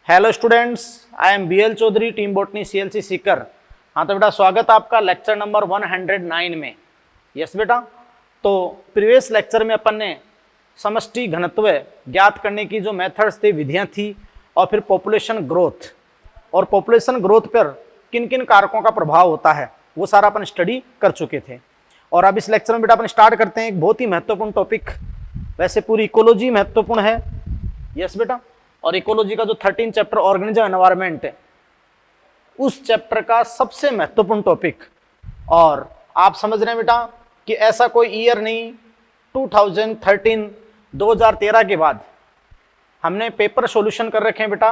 Hello students, I am B L Chaudhary, team botany CLC Sikar. हाँ तो बेटा स्वागत है आपका लेक्चर नंबर 109 में। यस बेटा, तो प्रीवियस लेक्चर में अपन ने समष्टि घनत्व ज्ञात करने की जो मेथड्स थे, विधियाँ थी, और फिर पॉपुलेशन ग्रोथ और पॉपुलेशन ग्रोथ पर किन किन कारकों का प्रभाव होता है वो सारा अपन स्टडी कर चुके थे। और अब इस लेक्चर में बेटा अपन स्टार्ट करते हैं एक बहुत ही महत्वपूर्ण टॉपिक। वैसे पूरी इकोलॉजी महत्वपूर्ण है, यस बेटा, और इकोलॉजी का जो 13 चैप्टर ऑर्गेनिज्म एनवायरनमेंट है, उस चैप्टर का सबसे महत्वपूर्ण टॉपिक। और आप समझ रहे हैं बेटा कि ऐसा कोई ईयर नहीं 2013 2013 के बाद हमने पेपर सॉल्यूशन कर रखे हैं बेटा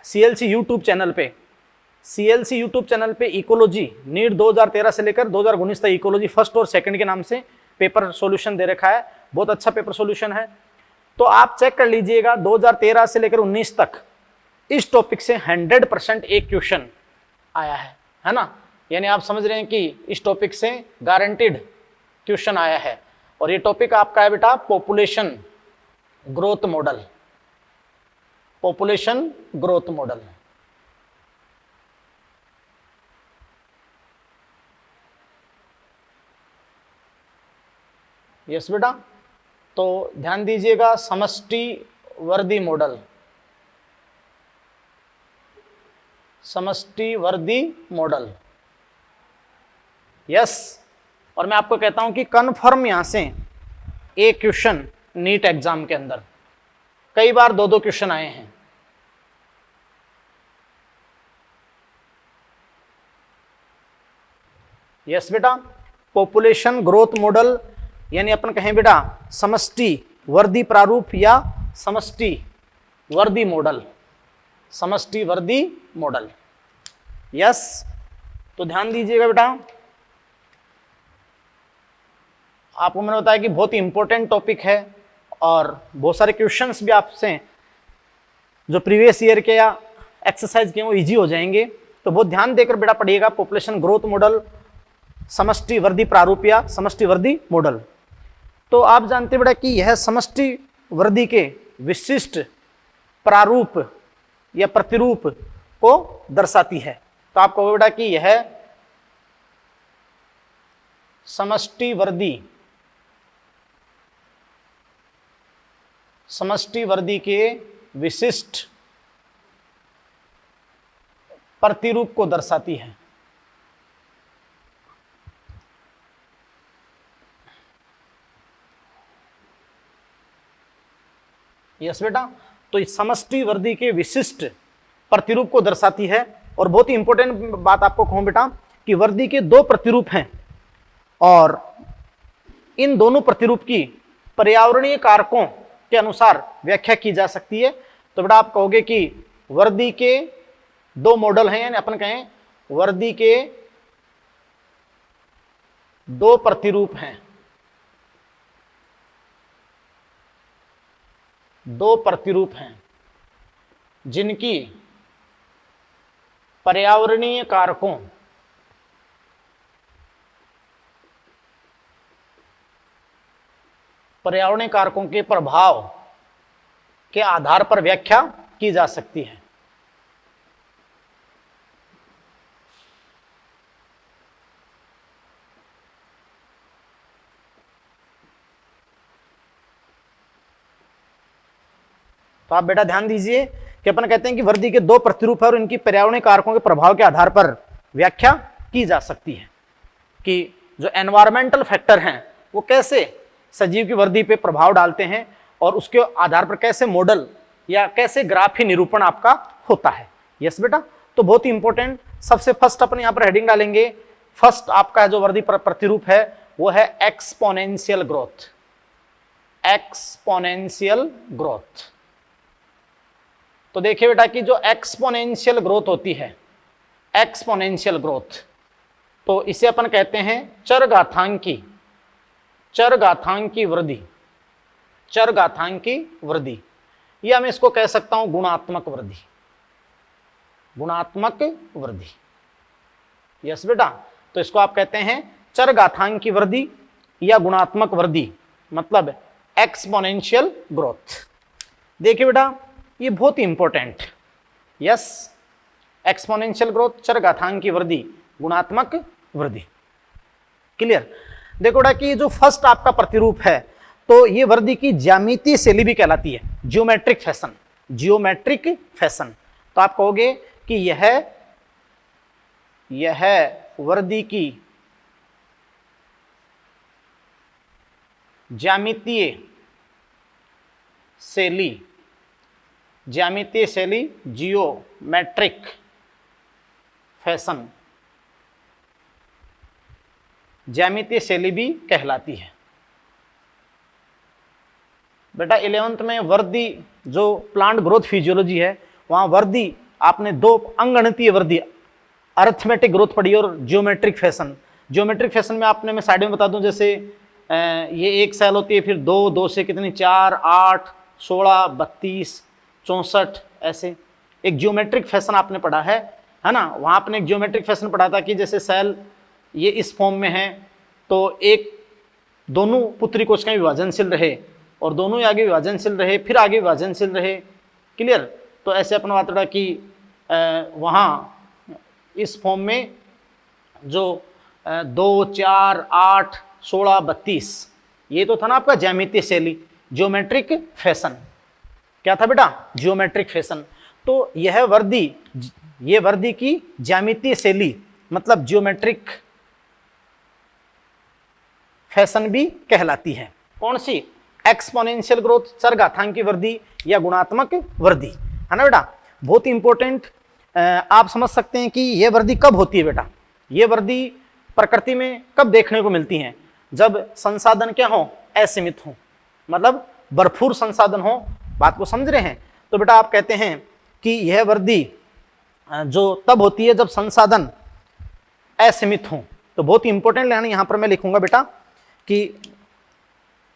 CLC यूट्यूब चैनल पे। CLC यूट्यूब चैनल पे इकोलॉजी नीट 2013 से लेकर 2019 तक इकोलॉजी फर्स्ट और सेकंड के नाम से पेपर सॉल्यूशन दे रखा है। बहुत अच्छा पेपर सॉल्यूशन है, तो आप चेक कर लीजिएगा 2013 से लेकर 19 तक इस टॉपिक से 100% एक क्वेश्चन आया है ना। यानी आप समझ रहे हैं कि इस टॉपिक से गारंटीड क्वेश्चन आया है। और ये टॉपिक आपका है बेटा population growth model. Population growth model, yes बेटा। तो ध्यान दीजिएगा, समष्टि वर्दी मॉडल, समष्टि वर्दी मॉडल, यस। और मैं आपको कहता हूं कि कन्फर्म यहां से एक क्वेश्चन नीट एग्जाम के अंदर कई बार दो क्वेश्चन आए हैं। यस बेटा, पॉपुलेशन ग्रोथ मॉडल यानी अपन कहें बेटा समष्टि वर्दी प्रारूप या समष्टि वर्दी मॉडल, समष्टि वर्दी मॉडल, यस। तो ध्यान दीजिएगा बेटा, आपको मैंने बताया कि बहुत ही इंपॉर्टेंट टॉपिक है और बहुत सारे क्वेश्चंस भी आपसे जो प्रीवियस ईयर के या एक्सरसाइज के वो इजी हो जाएंगे। तो बहुत ध्यान देकर बेटा पढ़िएगा। पॉपुलेशन ग्रोथ मॉडल, समष्टि वर्दी प्रारूप या समष्टि वर्दी मॉडल। तो आप जानते बेटा कि यह समष्टि वर्दी के विशिष्ट प्रारूप या प्रतिरूप को दर्शाती है। तो आप कहोगे बेटा कि यह समष्टि वर्दी के विशिष्ट प्रतिरूप को दर्शाती है। यस बेटा, तो इस समष्टि वर्दी के विशिष्ट प्रतिरूप को दर्शाती है। और बहुत ही इंपॉर्टेंट बात आपको कहूं बेटा कि वर्दी के दो प्रतिरूप हैं और इन दोनों प्रतिरूप की पर्यावरणीय कारकों के अनुसार व्याख्या की जा सकती है। तो बेटा आप कहोगे कि वर्दी के दो मॉडल हैं, यानी अपन कहें वर्दी के दो प्रतिरूप हैं, दो प्रतिरूप हैं जिनकी पर्यावरणीय कारकों के प्रभाव के आधार पर व्याख्या की जा सकती है। तो आप बेटा ध्यान दीजिए कि अपन कहते हैं कि वर्दी के दो प्रतिरूप है और इनकी पर्यावरणीय कारकों के प्रभाव के आधार पर व्याख्या की जा सकती है कि जो एनवायरमेंटल फैक्टर हैं वो कैसे सजीव की वर्दी पे प्रभाव डालते हैं और उसके आधार पर कैसे मॉडल या कैसे ग्राफी निरूपण आपका होता है। यस बेटा, तो बहुत ही इंपॉर्टेंट। सबसे फर्स्ट अपन यहाँ पर हेडिंग डालेंगे। फर्स्ट आपका जो वर्दी प्रतिरूप है वो है एक्सपोनेंशियल ग्रोथ। Exponential growth. तो देखिए बेटा कि जो एक्सपोनेंशियल ग्रोथ होती है, एक्सपोनेंशियल ग्रोथ, तो इसे अपन कहते हैं चरघातांकी वृद्धि, चरघातांकी वृद्धि, या मैं इसको कह सकता हूं गुणात्मक वृद्धि, गुणात्मक वृद्धि। यस बेटा, तो इसको आप कहते हैं चरघातांकी वृद्धि या गुणात्मक वृद्धि, मतलब एक्सपोनेंशियल ग्रोथ। देखिए बेटा ये बहुत ही इंपॉर्टेंट यस, एक्सपोनेंशियल ग्रोथ, चरघातांकी वृद्धि, गुणात्मक वृद्धि। क्लियर। देखो बेटा कि जो फर्स्ट आपका प्रतिरूप है तो ये वृद्धि की ज्यामितीय शैली भी कहलाती है, जियोमेट्रिक फैशन, जियोमेट्रिक फैशन। तो आप कहोगे कि यह वृद्धि की ज्यामितीय शैली, ज्यामितीय शैली, जियोमेट्रिक फैशन, ज्यामितीय शैली भी कहलाती है। बेटा 11th में वृद्धि जो प्लांट ग्रोथ फिजियोलॉजी है वहां वृद्धि आपने दो अंगगणितीय वृद्धि, अरिथमेटिक ग्रोथ पढ़ी और जियोमेट्रिक फैशन। जियोमेट्रिक फैशन में आपने, मैं साइड में बता दूं, जैसे ये एक सेल होती है, फिर दो से कितनी, 4, 8, 16, 32, 64, ऐसे एक जियोमेट्रिक फैशन आपने पढ़ा है ना। वहां आपने एक जियोमेट्रिक फैशन पढ़ा था कि जैसे सेल ये इस फॉर्म में है तो एक दोनों पुत्री कोशिकाएं विभाजनशील रहे और दोनों ही आगे विभाजनशील रहे, फिर आगे विभाजनशील रहे। क्लियर। तो ऐसे अपना बात रहा कि वहाँ इस फॉर्म में जो 2, 4, 8, 16, 32 ये तो था ना आपका ज्यामितीय शैली, जियोमेट्रिक फैशन। क्या था बेटा? Geometric fashion. तो यह वृद्धि, ये वृद्धि की ज्यामितीय शैली मतलब जियोमेट्रिक फैशन भी कहलाती है। कौन सी? एक्सपोनेंशियल ग्रोथ, चरघातांकी वृद्धि या गुणात्मक वृद्धि, है ना बेटा। बहुत ही इंपॉर्टेंट। आप समझ सकते हैं कि यह वृद्धि कब होती है बेटा। यह वृद्धि प्रकृति में कब देखने को मिलती है? जब संसाधन क्या हो? असीमित हो, मतलब भरपूर संसाधन हो। बात को समझ रहे हैं? तो बेटा आप कहते हैं कि यह वृद्धि जो तब होती है जब संसाधन असीमित हो। तो बहुत ही इंपॉर्टेंट लाइन यहां पर मैं लिखूंगा बेटा कि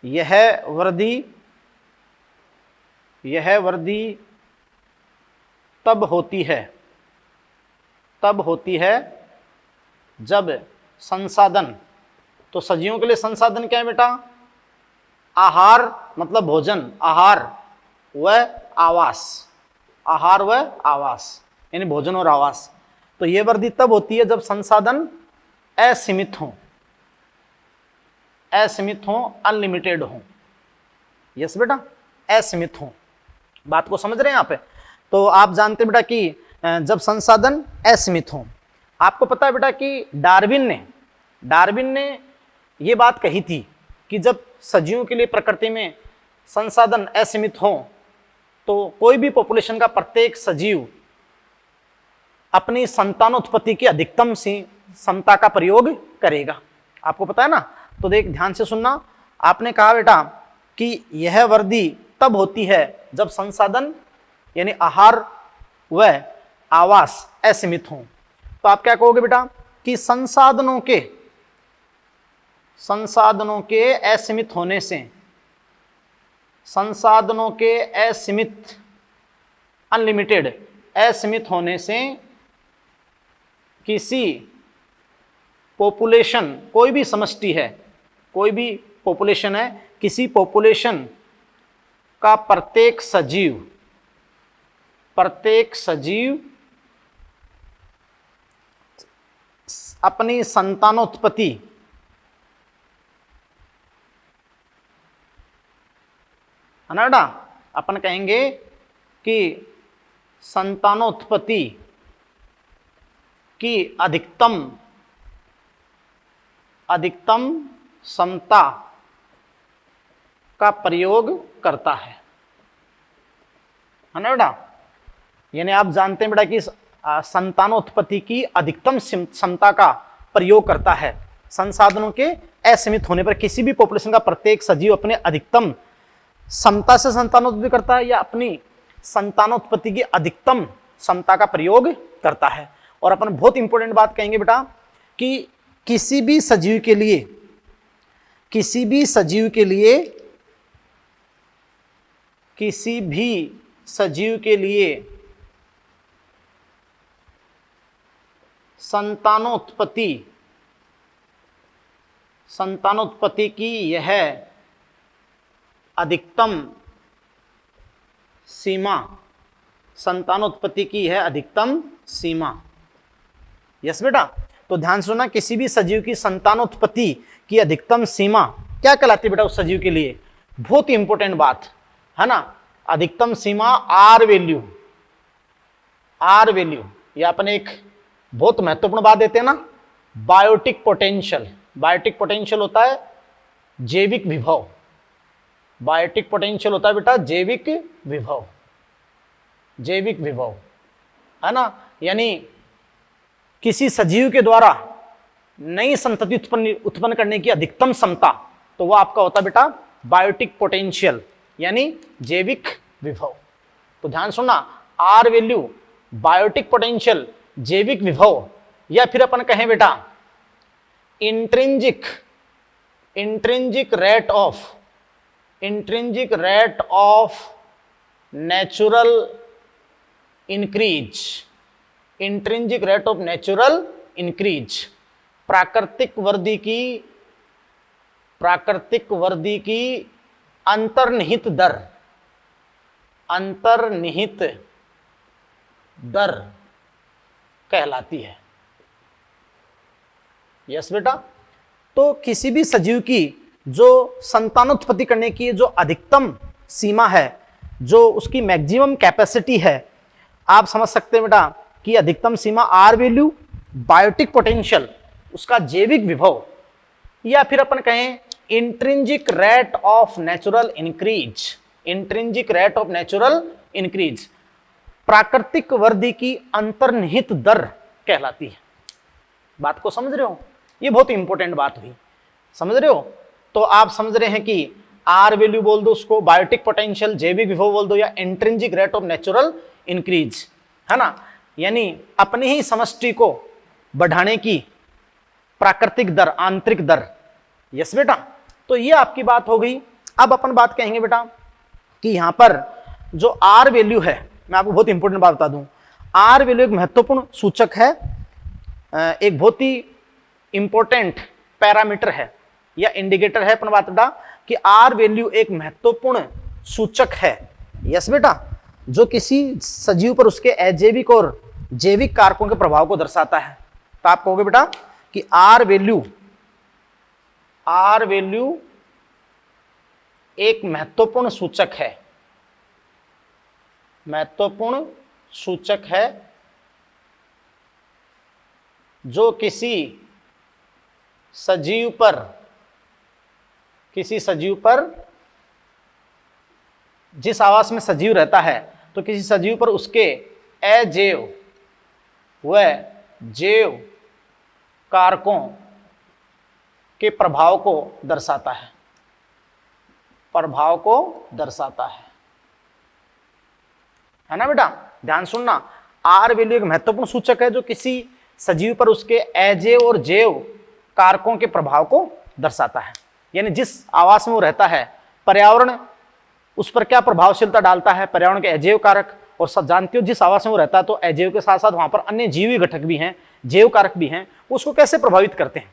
यह वृद्धि तब होती है जब संसाधन, तो सजीवों के लिए संसाधन क्या है बेटा? आहार मतलब भोजन, आहार व आवास, आहार व आवास यानी भोजन और आवास। तो यह वृद्धि तब होती है जब संसाधन असीमित हो, असीमित हो, अनलिमिटेड हो। यस बेटा, असीमित हो। बात को समझ रहे हैं यहाँ पे? तो आप जानते बेटा कि जब संसाधन असीमित हो, आपको पता है बेटा कि डार्विन ने ये बात कही थी कि जब सजीवों के लिए प्रकृति में संसाधन असीमित हो तो कोई भी पॉपुलेशन का प्रत्येक सजीव अपनी संतानोत्पत्ति की अधिकतम क्षमता का प्रयोग करेगा। आपको पता है ना? तो देख ध्यान से सुनना। आपने कहा बेटा कि यह वृद्धि तब होती है जब संसाधन यानी आहार व आवास असीमित हो। तो आप क्या कहोगे बेटा कि संसाधनों के असीमित होने से, संसाधनों के असीमित, अनलिमिटेड, असीमित होने से किसी पॉपुलेशन, कोई भी समष्टि है, कोई भी पॉपुलेशन है, किसी पॉपुलेशन का प्रत्येक सजीव अपनी संतानोत्पत्ति है ना बेटा, अपन कहेंगे कि संतानोत्पत्ति की अधिकतम क्षमता का प्रयोग करता है ना बेटा। यानी आप जानते हैं बेटा कि संतानोत्पत्ति की अधिकतम क्षमता का प्रयोग करता है। संसाधनों के असीमित होने पर किसी भी पॉपुलेशन का प्रत्येक सजीव अपने अधिकतम क्षमता से संतानोत्पत्ति करता है या अपनी संतानोत्पत्ति की अधिकतम क्षमता का प्रयोग करता है। और अपन बहुत इंपॉर्टेंट बात कहेंगे बेटा कि किसी भी सजीव के लिए संतानोत्पत्ति की यह अधिकतम संतानोत्पत्ति की है अधिकतम सीमा। यस बेटा, तो ध्यान सुनना, किसी भी सजीव की संतानोत्पत्ति की अधिकतम सीमा क्या कहलाती है बेटा उस सजीव के लिए? बहुत ही इंपॉर्टेंट बात है ना, अधिकतम सीमा आर वैल्यू। आर वैल्यू ये अपने एक बहुत महत्वपूर्ण बात देते हैं ना, बायोटिक पोटेंशियल। बायोटिक पोटेंशियल होता है जैविक विभव। बायोटिक पोटेंशियल होता है बेटा जैविक विभव। जैविक विभव है ना, यानी किसी सजीव के द्वारा नई संतति उत्पन्न करने की अधिकतम क्षमता, तो वह आपका होता है बेटा बायोटिक पोटेंशियल यानी जैविक विभव। तो ध्यान सुनना, आर वैल्यू, बायोटिक पोटेंशियल, जैविक विभव, या फिर अपन कहें बेटा intrinsic rate of natural increase. Intrinsic rate of natural increase, प्राकृतिक वृद्धि की अंतर्निहित दर कहलाती है। यस बेटा, तो किसी भी सजीव की जो संतानोत्पत्ति करने की जो अधिकतम सीमा है, जो उसकी मैक्सिमम कैपेसिटी है, आप समझ सकते हैं बेटा कि अधिकतम सीमा आर वैल्यू, बायोटिक पोटेंशियल, उसका जैविक विभव, या फिर अपन कहें intrinsic rate of natural increase. Intrinsic rate of natural increase, प्राकृतिक वृद्धि की अंतर्निहित दर कहलाती है। बात को समझ रहे हो? ये बहुत इंपॉर्टेंट बात हुई, समझ रहे हो? तो आप समझ रहे हैं कि आर वैल्यू बोल दो उसको, बायोटिक पोटेंशियल, जैविक विभव बोल दो, या intrinsic rate of natural increase, है ना, यानी अपनी ही समष्टि को बढ़ाने की प्राकृतिक दर, आंतरिक दर। यस बेटा, तो ये आपकी बात हो गई। अब अपन बात कहेंगे बेटा कि यहां पर जो आर वैल्यू है, मैं आपको बहुत इंपॉर्टेंट बात बता दूं, आर वैल्यू एक महत्वपूर्ण सूचक है, एक बहुत ही इंपॉर्टेंट पैरामीटर है या इंडिकेटर है। अपन बात बेटा कि आर वैल्यू एक महत्वपूर्ण सूचक है। यस बेटा, जो किसी सजीव पर उसके अजैविक और जैविक कारकों के प्रभाव को दर्शाता है। तो आप कहोगे बेटा कि आर वैल्यू एक महत्वपूर्ण सूचक है, महत्वपूर्ण सूचक है जो किसी सजीव पर जिस आवास में सजीव रहता है, तो किसी सजीव पर उसके अजैव व जैव कारकों के प्रभाव को दर्शाता है। प्रभाव को दर्शाता है ना बेटा? ध्यान सुनना, आर वैल्यू एक महत्वपूर्ण सूचक है जो किसी सजीव पर उसके अजैव और जैव कारकों के प्रभाव को दर्शाता है। यानी जिस आवास में वो रहता है, पर्यावरण उस पर क्या प्रभावशीलता डालता है, पर्यावरण के अजैव कारक। और सब जानते हो जिस आवास में वो रहता है तो अजैव के साथ साथ वहां पर अन्य जीवी घटक भी हैं, जैव कारक भी हैं, उसको कैसे प्रभावित करते हैं,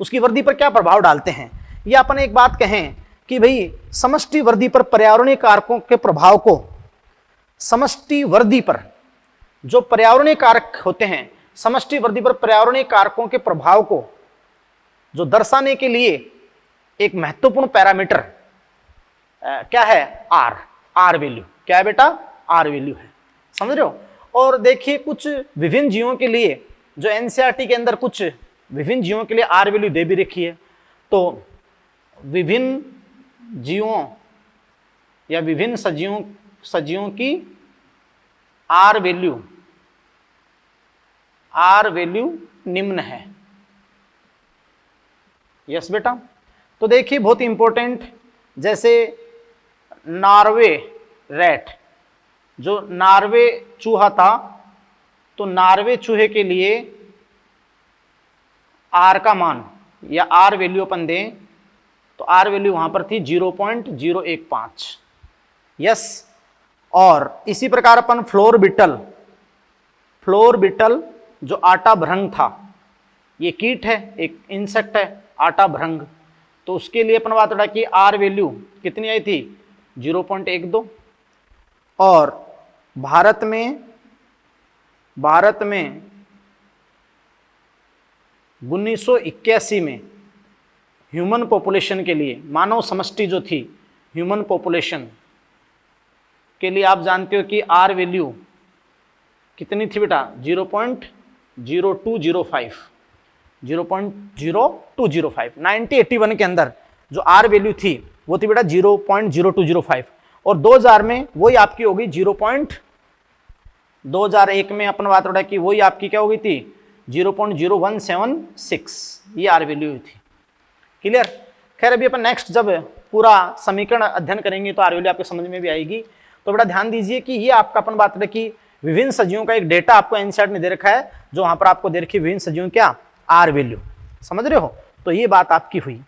उसकी वृद्धि पर क्या प्रभाव डालते हैं। या अपन एक बात कहें कि भाई समष्टि वृद्धि पर पर्यावरणीय कारकों के प्रभाव को, समष्टि वृद्धि पर जो पर्यावरणीय कारक होते हैं, समष्टि वृद्धि पर पर्यावरणीय कारकों के प्रभाव को जो दर्शाने के लिए एक महत्वपूर्ण पैरामीटर क्या है? R value. क्या है बेटा? आर वैल्यू है, समझ रहे हो? और देखिए कुछ विभिन्न जीवों के लिए जो एनसीईआरटी के अंदर कुछ विभिन्न जीवों के लिए आर वैल्यू दे भी रखी है। तो विभिन्न जीवों या विभिन्न सजीवों की आर वैल्यू निम्न है। यस बेटा, तो देखिए बहुत इंपॉर्टेंट, जैसे नॉर्वे रैट, जो नॉर्वे चूहा था, तो नॉर्वे चूहे के लिए आर का मान या आर वैल्यू अपन दें तो आर वैल्यू वहां पर थी 0.015। यस, और इसी प्रकार अपन फ्लोर बिटल जो आटा भृंग था, ये कीट है, एक इंसेक्ट है आटा भृंग, तो उसके लिए अपन बात उठा कि आर वैल्यू कितनी आई थी? 0.12। और भारत में 1981 में ह्यूमन पॉपुलेशन के लिए, मानव समष्टि जो थी ह्यूमन पॉपुलेशन के लिए, आप जानते हो कि आर वैल्यू कितनी थी बेटा? 0.0205। 0.0205 1981 के अंदर जो आर वैल्यू थी वो थी बेटा 0.0205, और 2000 में वही आपकी होगी 2001 में अपन बात उठा कि वही आपकी क्या हो गई थी 0.0176, ये आर वैल्यू थी। क्लियर? खैर अभी अपन नेक्स्ट जब पूरा समीकरण अध्ययन करेंगे तो आर वैल्यू आपको समझ में भी आएगी। तो बेटा ध्यान दीजिए कि ये आपका अपन बात रहे कि विभिन्न सजीवों का एक डेटा आपको एनसीईआरटी ने दे रखा है, जो वहां पर आपको दे रखी विभिन्न सजीवों क्या आर वैल्यू, समझ रहे हो? तो ये बात आपकी हुई।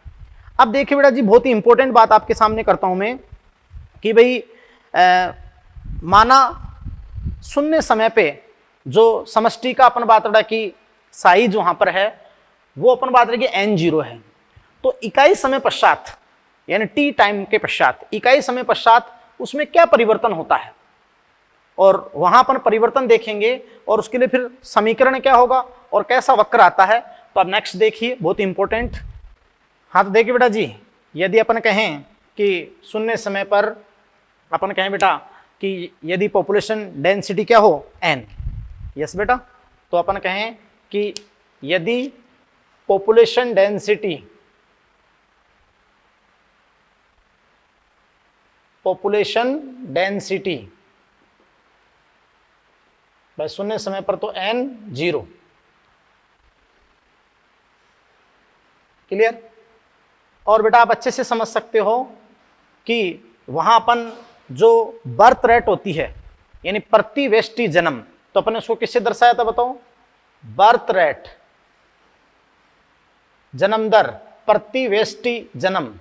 अब देखिए बेटा जी, बहुत ही इंपॉर्टेंट बात आपके सामने करता हूं मैं कि भाई माना शून्य समय पे जो समष्टि का अपन बात रहा कि साइज वहां पर है वो अपन बात रहे कि n0 है, तो इकाई समय पश्चात यानी t टाइम के पश्चात, इकाई समय पश्चात उसमें क्या परिवर्तन होता है, और वहां अपन परिवर्तन देखेंगे और उसके लिए फिर समीकरण क्या होगा और कैसा वक्र आता है। तो अब नेक्स्ट देखिए, बहुत इंपॉर्टेंट। हाँ तो देखिए बेटा जी, यदि अपन कहें कि शून्य समय पर अपन कहें बेटा कि यदि पॉपुलेशन डेंसिटी क्या हो n, यस बेटा, तो अपन कहें कि यदि पॉपुलेशन डेंसिटी भाई शून्य समय पर तो n0, क्लियर? और बेटा आप अच्छे से समझ सकते हो कि वहां अपन जो बर्थ रेट होती है यानी प्रति व्यष्टि जन्म, तो अपन उसको किससे दर्शाया था बताओ? बर्थ रेट, जन्म दर प्रति व्यष्टि जन्म,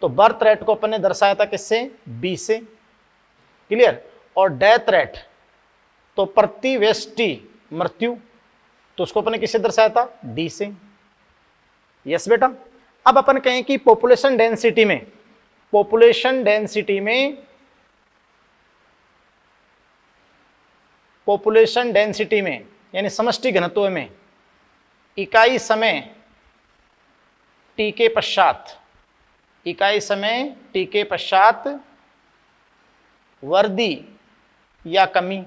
तो बर्थ रेट को अपन ने दर्शाया था किससे? b से, क्लियर? और डेथ रेट तो प्रति व्यष्टि मृत्यु, तो उसको अपन ने किससे दर्शाया था? d से, यस बेटा। अब अपन कहें कि पॉपुलेशन डेंसिटी में यानी समष्टि घनत्व में इकाई समय t के पश्चात वृद्धि या कमी,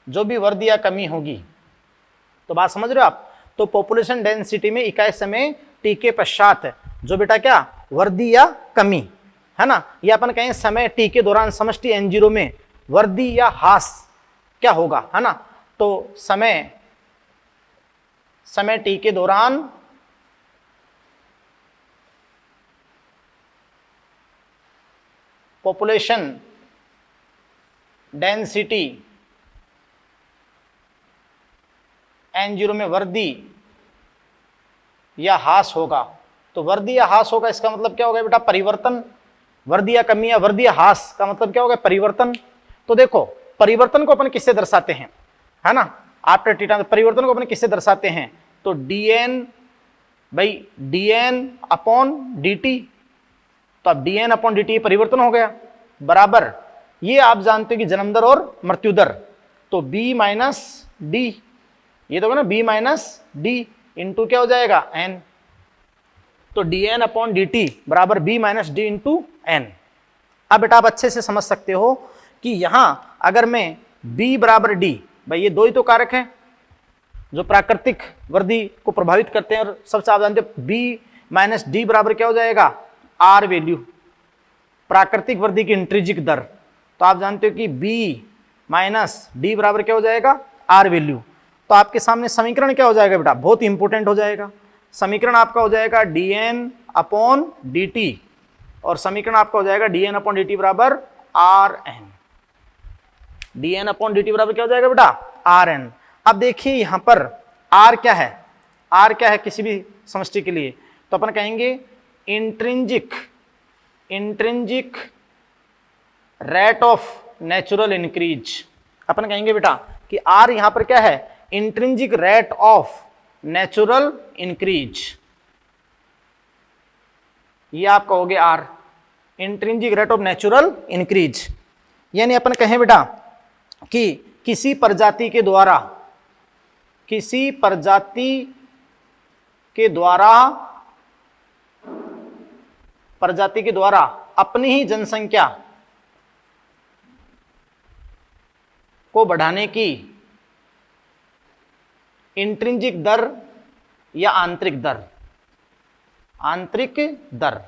जो भी वृद्धि या कमी होगी, तो बात समझ रहे हो आप? तो पॉपुलेशन डेंसिटी में इकाई समय t के पश्चात जो बेटा क्या वृद्धि या कमी है ना, ये अपन कहें समय t के दौरान समष्टि n0 में वृद्धि या ह्रास क्या होगा, है ना? तो समय t के दौरान पॉपुलेशन डेंसिटी n0 में वृद्धि या ह्रास होगा। तो वृद्धि या ह्रास होगा इसका मतलब क्या होगा बेटा? परिवर्तन। वृद्धि या कमी या वृद्धि या ह्रास का मतलब क्या होगा? परिवर्तन। तो देखो परिवर्तन को अपन किससे दर्शाते हैं, है ना? आफ्टर टी टाइम परिवर्तन को अपन किससे दर्शाते हैं? तो dn अपॉन dt, तो अब dn अपॉन dt परिवर्तन हो गया, बराबर ये आप जानते हो कि जन्म दर और मृत्यु दर, तो b माइनस डी, ये तो होगा ना b माइनस डी इंटू क्या हो जाएगा n, तो dn अपॉन dt बराबर b minus D into n। अब बेटा आप अच्छे से समझ सकते हो कि यहां अगर मैं b बराबर d, भाई ये दो ही तो कारक हैं जो प्राकृतिक वृद्धि को प्रभावित करते हैं, और सबसे आप जानते हो b माइनस डी बराबर क्या हो जाएगा? r वैल्यू, प्राकृतिक वृद्धि की इंट्रिंसिक दर। तो आप जानते हो कि b माइनस डी बराबर क्या हो जाएगा? r value. तो आपके सामने समीकरण क्या हो जाएगा बेटा? बहुत ही इंपॉर्टेंट हो जाएगा। समीकरण आपका हो जाएगा dn अपॉन dt, और समीकरण आपका हो जाएगा dn अपॉन dt बराबर rn। dn अपॉन dt बराबर क्या हो जाएगा बेटा? rn। अब देखिए यहां पर r क्या है? r क्या है किसी भी समष्टि के लिए? तो अपन कहेंगे intrinsic rate of natural increase. अपन कहेंगे बेटा कि r यहां पर क्या है? Intrinsic rate of natural increase, ये आप कहोगे r, intrinsic rate of natural increase. यानी अपन कहें बेटा कि किसी प्रजाति के द्वारा, किसी प्रजाति के द्वारा, प्रजाति के द्वारा अपनी ही जनसंख्या को बढ़ाने की इंट्रिंसिक दर या आंतरिक दर, आंतरिक दर।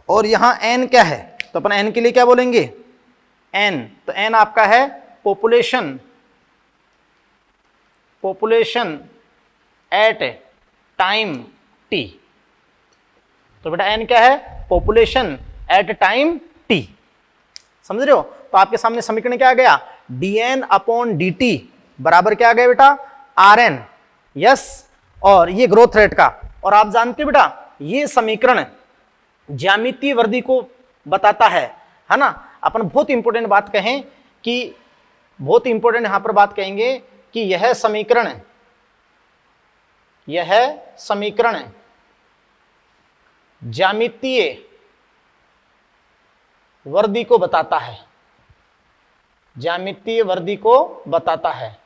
और यहां एन क्या है, तो अपन एन के लिए क्या बोलेंगे, एन, तो एन आपका है population, population at time T. तो बेटा एन क्या है, पॉपुलेशन एट टाइम टी, समझ रहे हो। तो आपके सामने समीकरण क्या आ गया, dn अपॉन dt बराबर क्या आ गया बेटा, rn, यस, और ये ग्रोथ रेट का। और आप जानते हो बेटा ये समीकरण ज्यामितीय वृद्धि को बताता है ना। अपन बहुत इंपॉर्टेंट बात कहें कि, बहुत इंपॉर्टेंट यहां पर बात कहेंगे कि यह समीकरण, यह समीकरण ज्यामितीय वृद्धि को बताता है, ज्यामितीय वृद्धि को बताता है,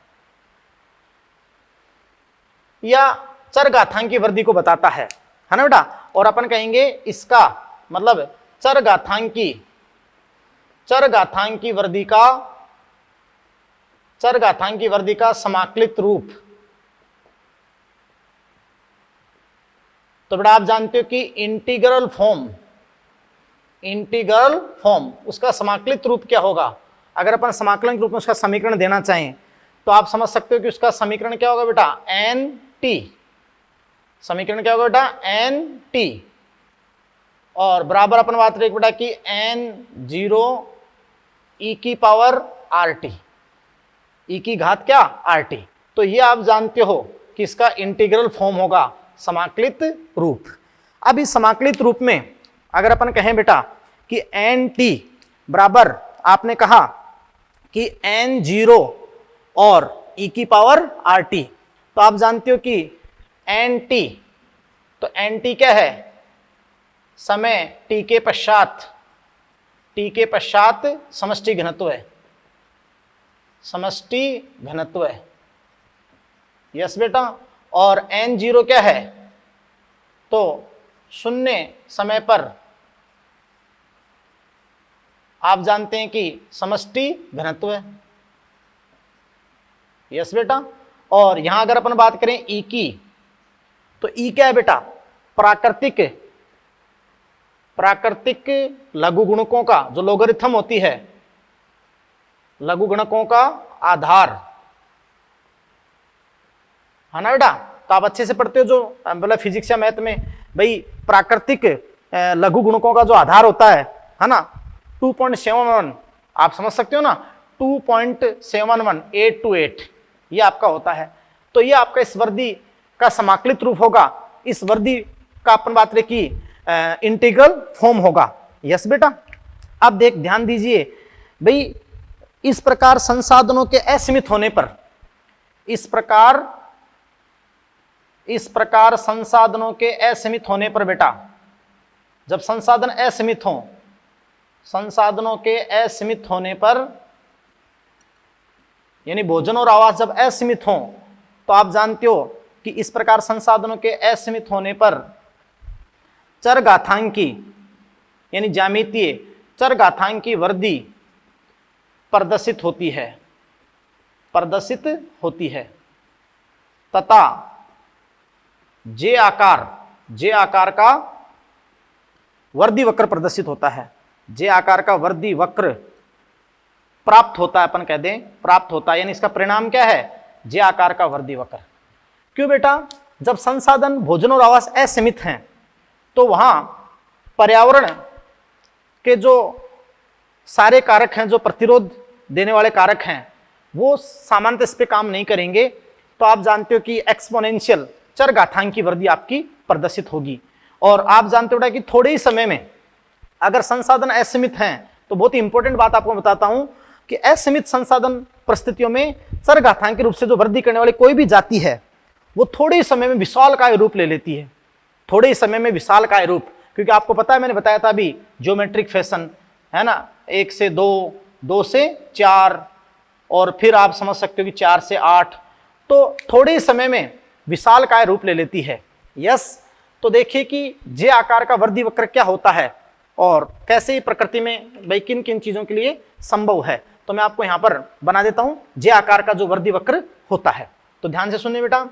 या चरघातांकी वृद्धि को बताता है ना बेटा। और अपन कहेंगे इसका मतलब चरघातांकी, चरघातांकी वृद्धि का, चरघातांकी वृद्धि का समाकलित रूप। तो बेटा आप जानते हो कि इंटीग्रल फॉर्म, इंटीग्रल फॉर्म उसका समाकलित रूप क्या होगा। अगर अपन समाकलन के रूप में उसका समीकरण देना चाहें तो आप समझ सकते हो कि उसका समीकरण क्या होगा बेटा, एन टी, समीकरण क्या होगा बेटा, एन टी, और बराबर अपन बात करें बेटा कि एन जीरो ई की पावर आर टी, ई की घात क्या, आर टी। तो ये आप जानते हो कि इसका इंटीग्रल फॉर्म होगा, समाकलित रूप। अब इस समाकलित रूप में अगर अपन कहें बेटा कि एन टी बराबर, आपने कहा कि एन जीरो और ई की पावर आर टी, तो आप जानते हो कि एन टी, तो एन टी क्या है, समय टी के पश्चात, टी के पश्चात समष्टि घनत्व है, समष्टि घनत्व है, यस बेटा। और एन जीरो क्या है, तो शून्य समय पर आप जानते हैं कि समष्टि घनत्व है, यस बेटा। और यहां अगर अपन बात करें ई की, तो ई क्या है बेटा, प्राकृतिक, प्राकृतिक लघु गुणकों का जो लोगरिथम होती है, लघु गुणकों का आधार है ना बेटा। तो आप अच्छे से पढ़ते हो जो मतलब फिजिक्स या मैथ में, भाई प्राकृतिक लघु गुणकों का जो आधार होता है ना, 2.71, आप समझ सकते हो ना, 2.71 8 to 8 ये आपका होता है। तो ये आपका इस वर्दी का समाकलित रूप होगा, इस वर्दी का अपन बात रहे कि इंटीग्रल फॉर्म होगा, यस बेटा। अब ध्यान दीजिए भाई, इस प्रकार संसाधनों के असीमित होने पर, इस प्रकार संसाधनों के असीमित होने पर बेटा, जब संसाधन असीमित हों, संसाधनों के असीमित होने पर, यानी भोजन और आवास जब असीमित हों, तो आप जानते हो कि इस प्रकार संसाधनों के असीमित होने पर चरघातांकी यानी ज्यामितीय चरघातांकी वृद्धि प्रदर्शित होती है, प्रदर्शित होती है, तथा जे आकार का वर्दी वक्र प्रदर्शित होता है, जे आकार का वर्दी वक्र प्राप्त होता है, अपन कह दें प्राप्त होता है, यानी इसका परिणाम क्या है, जे आकार का वर्दी वक्र। क्यों बेटा, जब संसाधन भोजन और आवास असीमित हैं तो वहां पर्यावरण के जो सारे कारक हैं, जो प्रतिरोध देने वाले कारक हैं, वो सामान्यतः इस पे काम नहीं करेंगे। तो आप जानते हो कि एक्सपोनेंशियल चरघातांकी वृद्धि आपकी प्रदर्शित होगी। और आप जानते हो कि थोड़े ही समय में अगर संसाधन असीमित हैं, तो बहुत ही इंपॉर्टेंट बात आपको बताता हूं कि असीमित संसाधन परिस्थितियों में चरघातांकी रूप से जो वृद्धि करने वाली कोई भी जाति है, वो थोड़े ही समय में विशालकाय रूप ले लेती है, थोड़े ही समय में विशालकाय रूप। क्योंकि आपको पता है, मैंने बताया था अभी, ज्योमेट्रिक फैशन है ना, 1 से 2, 2 से 4, और फिर आप समझ सकते हो कि 4 से 8, तो थोड़े ही समय में विशालकाय रूप ले लेती है। यस, तो देखिए कि जे आकार का वर्दी वक्र क्या होता है और कैसे ही प्रकृति में भाई किन किन चीजों के लिए संभव है। तो मैं आपको यहां पर बना देता हूं जे आकार का जो वर्दी वक्र होता है। तो ध्यान से सुनिए बेटा।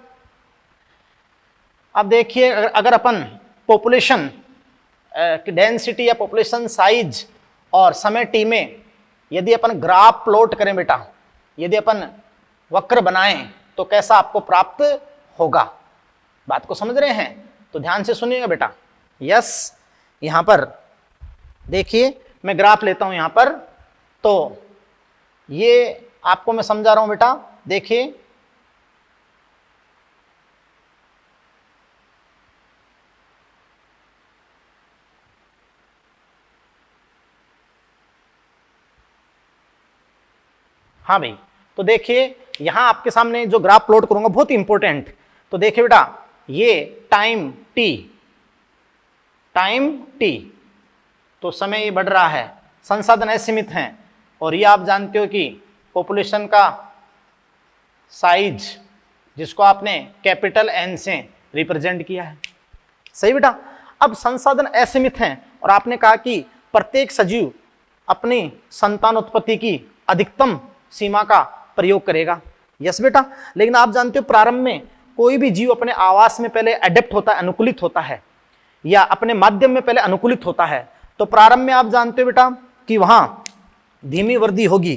अब देखिए, अगर अपन पॉपुलेशन डेंसिटी या पॉपुलेशन साइज और समय टी में यदि अपन ग्राफ प्लॉट करें बेटा, यदि अपन वक्र बनाएं तो कैसा आपको प्राप्त होगा। बात को समझ रहे हैं? तो ध्यान से सुनिएगा बेटा। यस, यहां पर देखिए मैं ग्राफ लेता हूं यहां पर, तो ये आपको मैं समझा रहा हूं बेटा। देखिए हाँ भाई, तो देखिए यहां आपके सामने जो ग्राफ प्लॉट करूंगा बहुत इंपॉर्टेंट। तो देखिए बेटा, ये टाइम टी, तो समय ये बढ़ रहा है, संसाधन असीमित हैं, और ये आप जानते हो कि पॉपुलेशन का साइज जिसको आपने कैपिटल एन से रिप्रेजेंट किया है। सही बेटा। अब संसाधन असीमित हैं और आपने कहा कि प्रत्येक सजीव अपनी संतान उत्पत्ति की अधिकतम सीमा का प्रयोग करेगा। यस बेटा, लेकिन आप जानते हो प्रारंभ में कोई भी जीव अपने आवास में पहले एडेप्ट होता है, अनुकूलित होता है, या अपने माध्यम में पहले अनुकूलित होता है। तो प्रारंभ में आप जानते हो बेटा कि वहां धीमी वृद्धि होगी।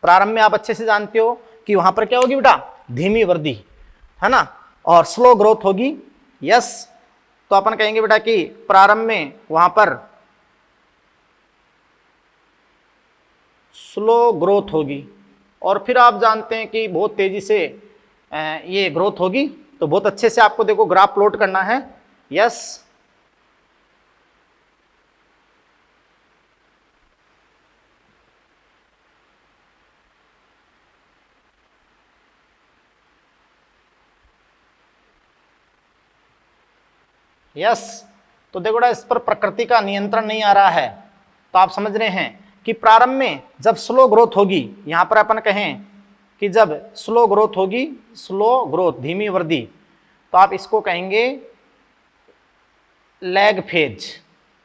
प्रारंभ में आप अच्छे से जानते हो कि वहां पर क्या होगी बेटा, धीमी वृद्धि, है ना, और स्लो ग्रोथ होगी। यस, तो अपन कहेंगे बेटा कि प्रारंभ में वहां पर स्लो ग्रोथ होगी, और फिर आप जानते हैं कि बहुत तेजी से ये ग्रोथ होगी। तो बहुत अच्छे से आपको देखो ग्राफ प्लॉट करना है। यस, यस, तो देखो बेटा इस पर प्रकृति का नियंत्रण नहीं आ रहा है। तो आप समझ रहे हैं कि प्रारंभ में जब स्लो ग्रोथ होगी, यहां पर अपन कहें कि जब स्लो ग्रोथ होगी, स्लो ग्रोथ धीमी वृद्धि, तो आप इसको कहेंगे लैग फेज।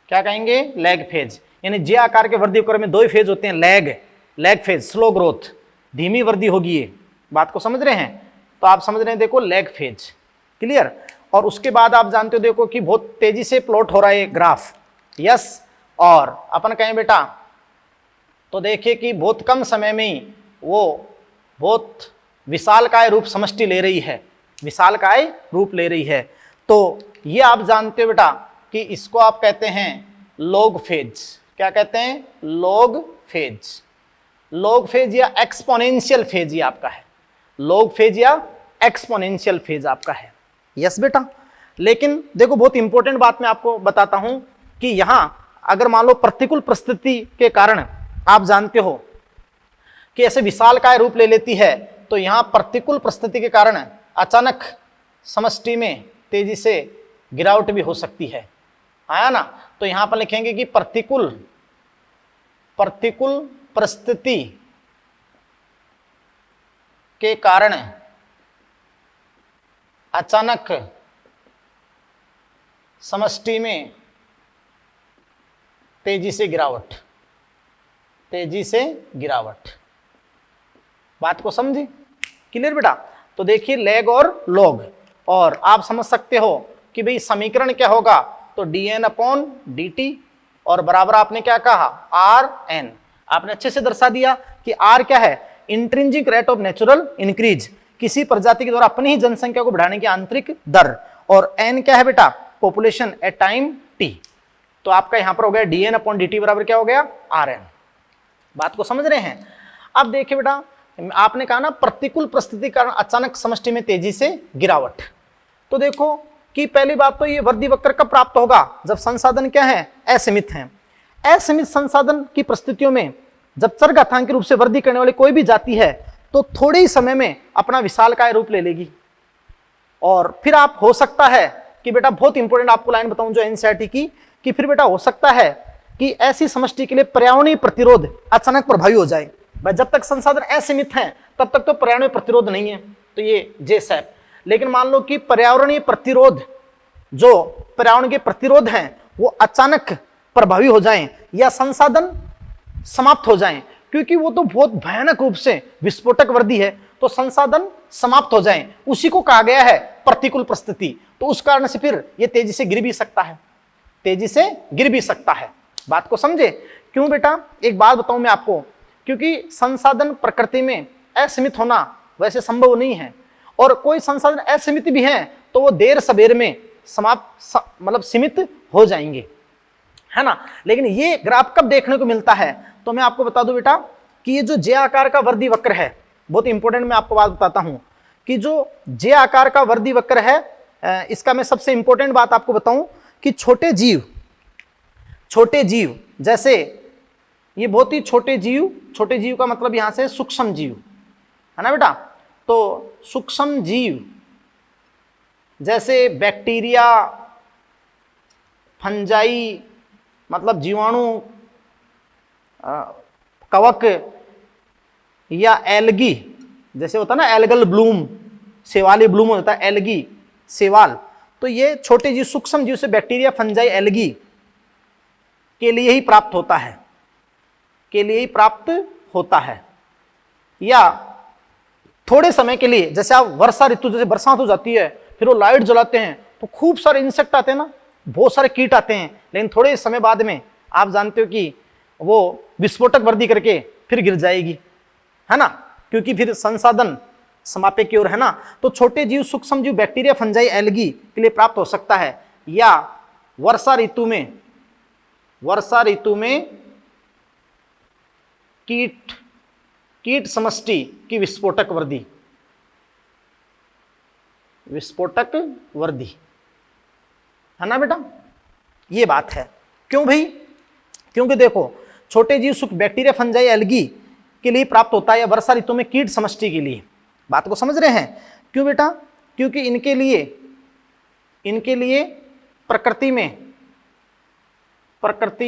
क्या कहेंगे? Lag phase. यानी जे आकार के वृद्धि वक्र में दो ही फेज होते हैं, लैग फेज, स्लो ग्रोथ, धीमी वृद्धि होगी। ये बात को समझ रहे हैं? तो आप समझ रहे हैं, देखो लैग फेज, क्लियर। और उसके बाद आप जानते हो देखो कि बहुत तेजी से प्लॉट हो रहा है ग्राफ। यस, और अपन कहें बेटा तो देखिए कि बहुत कम समय में ही वो बहुत विशालकाय रूप समष्टि ले रही है, विशालकाय रूप ले रही है। तो ये आप जानते हो बेटा कि इसको आप कहते हैं लॉग फेज। क्या कहते हैं? Log phase. लॉग फेज या एक्सपोनेंशियल फेज ये आपका है, लॉग फेज या एक्सपोनेंशियल फेज आपका है। यस बेटा, लेकिन देखो बहुत इंपॉर्टेंट बात मैं आपको बताता हूं कि यहां अगर मान लो प्रतिकूल परिस्थिति के कारण आप जानते हो कि ऐसे विशालकाय रूप ले लेती है, तो यहां प्रतिकूल परिस्थिति के कारण अचानक समष्टि में तेजी से गिरावट भी हो सकती है। आया ना? तो यहां पर लिखेंगे कि प्रतिकूल परिस्थिति के कारण अचानक समष्टि में तेजी से गिरावट, तेजी से गिरावट। बात को समझी? क्लियर बेटा? तो देखिए लैग और लॉग, और आप समझ सकते हो कि भाई समीकरण क्या होगा, तो dn/dt और बराबर आपने क्या कहा, rn। आपने अच्छे से दर्शा दिया कि r क्या है, intrinsic rate of natural increase, किसी प्रजाति के द्वारा अपनी ही जनसंख्या को बढ़ाने की आंतरिक दर, और n क्या है बेटा, पॉपुलेशन एट टाइम t। तो आपका यहां पर हो गया dn/dt बराबर क्या हो गया, rn। बात को समझ रहे हैं? अब देखिए बेटा, आपने कहा ना प्रतिकूल परिस्थिति कारण अचानक समष्टि में तेजी से गिरावट। तो देखो कि पहली बात तो ये वृद्धि वक्र कब प्राप्त होगा, जब संसाधन क्या है, असीमित हैं। असीमित संसाधन की परिस्थितियों में जब चरघातांकी रूप से वृद्धि करने वाली कोई भी जाति है तो थोड़े ही समय में अपना विशालकाय रूप ले लेगी। और फिर आप हो सकता है कि बेटा बहुत इंपॉर्टेंट आपको लाइन बताऊं जो एनसीईआरटी की, कि फिर बेटा हो सकता है कि ऐसी समष्टि के लिए पर्यावरणीय प्रतिरोध अचानक प्रभावी हो जाए। भाई जब तक संसाधन असीमित हैं तब तक तो पर्यावरणीय प्रतिरोध नहीं है, तो ये जे सैप। लेकिन मान लो कि पर्यावरणीय प्रतिरोध, जो पर्यावरण के प्रतिरोध हैं वो अचानक प्रभावी हो जाएं या संसाधन समाप्त हो जाएं, क्योंकि वो तो बहुत भयानक रूप से विस्फोटक वर्दी है, तो संसाधन समाप्त हो जाएं, उसी को कहा गया है प्रतिकूल परिस्थिति। तो उस कारण से फिर ये तेजी से गिर भी सकता है, तेजी से गिर भी सकता है। बात को समझे? क्यों बेटा? एक बात बताऊं मैं आपको, क्योंकि संसाधन प्रकृति में असीमित होना वैसे संभव नहीं है, और कोई संसाधन असीमित भी हैं तो वो देर सबेर में मतलब सीमित हो जाएंगे, है ना। लेकिन ये ग्राफ कब देखने को मिलता है, तो मैं आपको बता दूं बेटा कि ये जो जे आकार का वर्दी वक्र है, बहुत इंपॉर्टेंट मैं आपको बात बताता हूं कि जो जे आकार का वर्दी वक्र है, इसका मैं सबसे इंपॉर्टेंट बात आपको बताऊं कि छोटे जीव जैसे ये बहुत ही छोटे जीव का मतलब यहां से सूक्ष्म जीव है ना बेटा। तो सूक्ष्म जीव जैसे बैक्टीरिया, फंजाई मतलब जीवाणु, कवक, या एल्गी, जैसे होता है ना एल्गल ब्लूम, सेवाली ब्लूम होता है, एल्गी, सेवाल, तो ये छोटे जीव सूक्ष्म जीव से बैक्टीरिया, फंजाई, एल्गी के लिए ही प्राप्त होता है, या थोड़े समय के लिए, जैसे आप वर्षा ऋतु, जैसे बरसात हो जाती है फिर वो लाइट जलाते हैं तो खूब सारे इंसेक्ट आते हैं ना, बहुत सारे कीट आते हैं, लेकिन थोड़े समय बाद में आप जानते हो कि वो विस्फोटक वर्दी करके फिर गिर जाएगी, है ना, क्योंकि फिर संसाधन समाप्ति की ओर है ना। तो छोटे जीव, सूक्ष्म जीव, बैक्टीरिया, फंजाई, एल्गी के लिए प्राप्त हो सकता है, या वर्षा ऋतु में कीट समष्टि की विस्फोटक वर्दी है ना बेटा, ये बात है। क्यों भाई? क्योंकि देखो छोटे जीव बैक्टीरिया, फंजाई, एल्गी के लिए प्राप्त होता है, या वर्षा ऋतु में कीट समष्टि के लिए। बात को समझ रहे हैं? क्यों बेटा? क्योंकि इनके लिए प्रकृति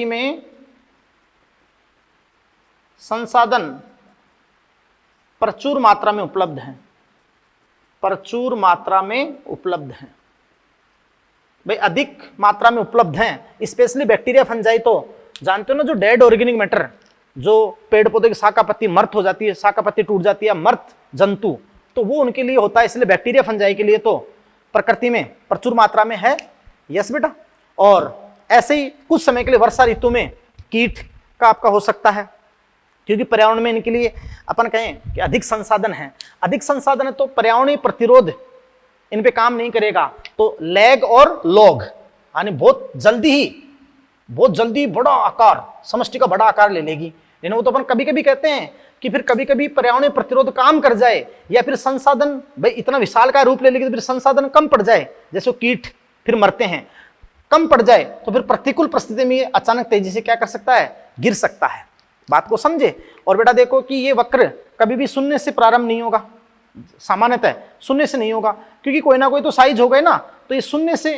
में संसाधन प्रचुर मात्रा में उपलब्ध हैं, भाई अधिक मात्रा में उपलब्ध हैं। स्पेशली बैक्टीरिया, फंजाई तो जानते हो ना, जो डेड ऑर्गेनिक मैटर, जो पेड़ पौधे की शाखा पत्ती मर्त हो जाती है, शाखा पत्ती टूट जाती है, मर्त जंतु, तो वो उनके लिए होता है, इसलिए बैक्टीरिया, फंजाई के लिए तो प्रकृति में प्रचुर मात्रा में है। यस बेटा। और ऐसे ही कुछ समय के लिए वर्षा ऋतु में कीट का आपका हो सकता है, क्योंकि पर्यावरण में इनके लिए अपन कहें कि अधिक संसाधन है तो पर्यावरणीय प्रतिरोध इन पे काम नहीं करेगा, तो लैग और लॉग यानी बहुत जल्दी बड़ा आकार, समष्टि का बड़ा आकार ले लेगी। लेकिन वो तो अपन कभी कभी कहते हैं कि फिर कभी कभी पर्यावरणीय प्रतिरोध काम कर जाए, या फिर संसाधन भाई इतना विशाल का रूप ले लेगी तो फिर संसाधन कम पड़ जाए, जैसे कीट फिर मरते हैं, कम पड़ जाए तो फिर प्रतिकूल परिस्थिति में अचानक तेजी से क्या कर सकता है, गिर सकता है। बात को समझे? और बेटा देखो कि ये वक्र कभी भी शून्य से प्रारंभ नहीं होगा, सामान्यतः शून्य से नहीं होगा, क्योंकि कोई ना कोई तो साइज हो गए ना, तो ये शून्य से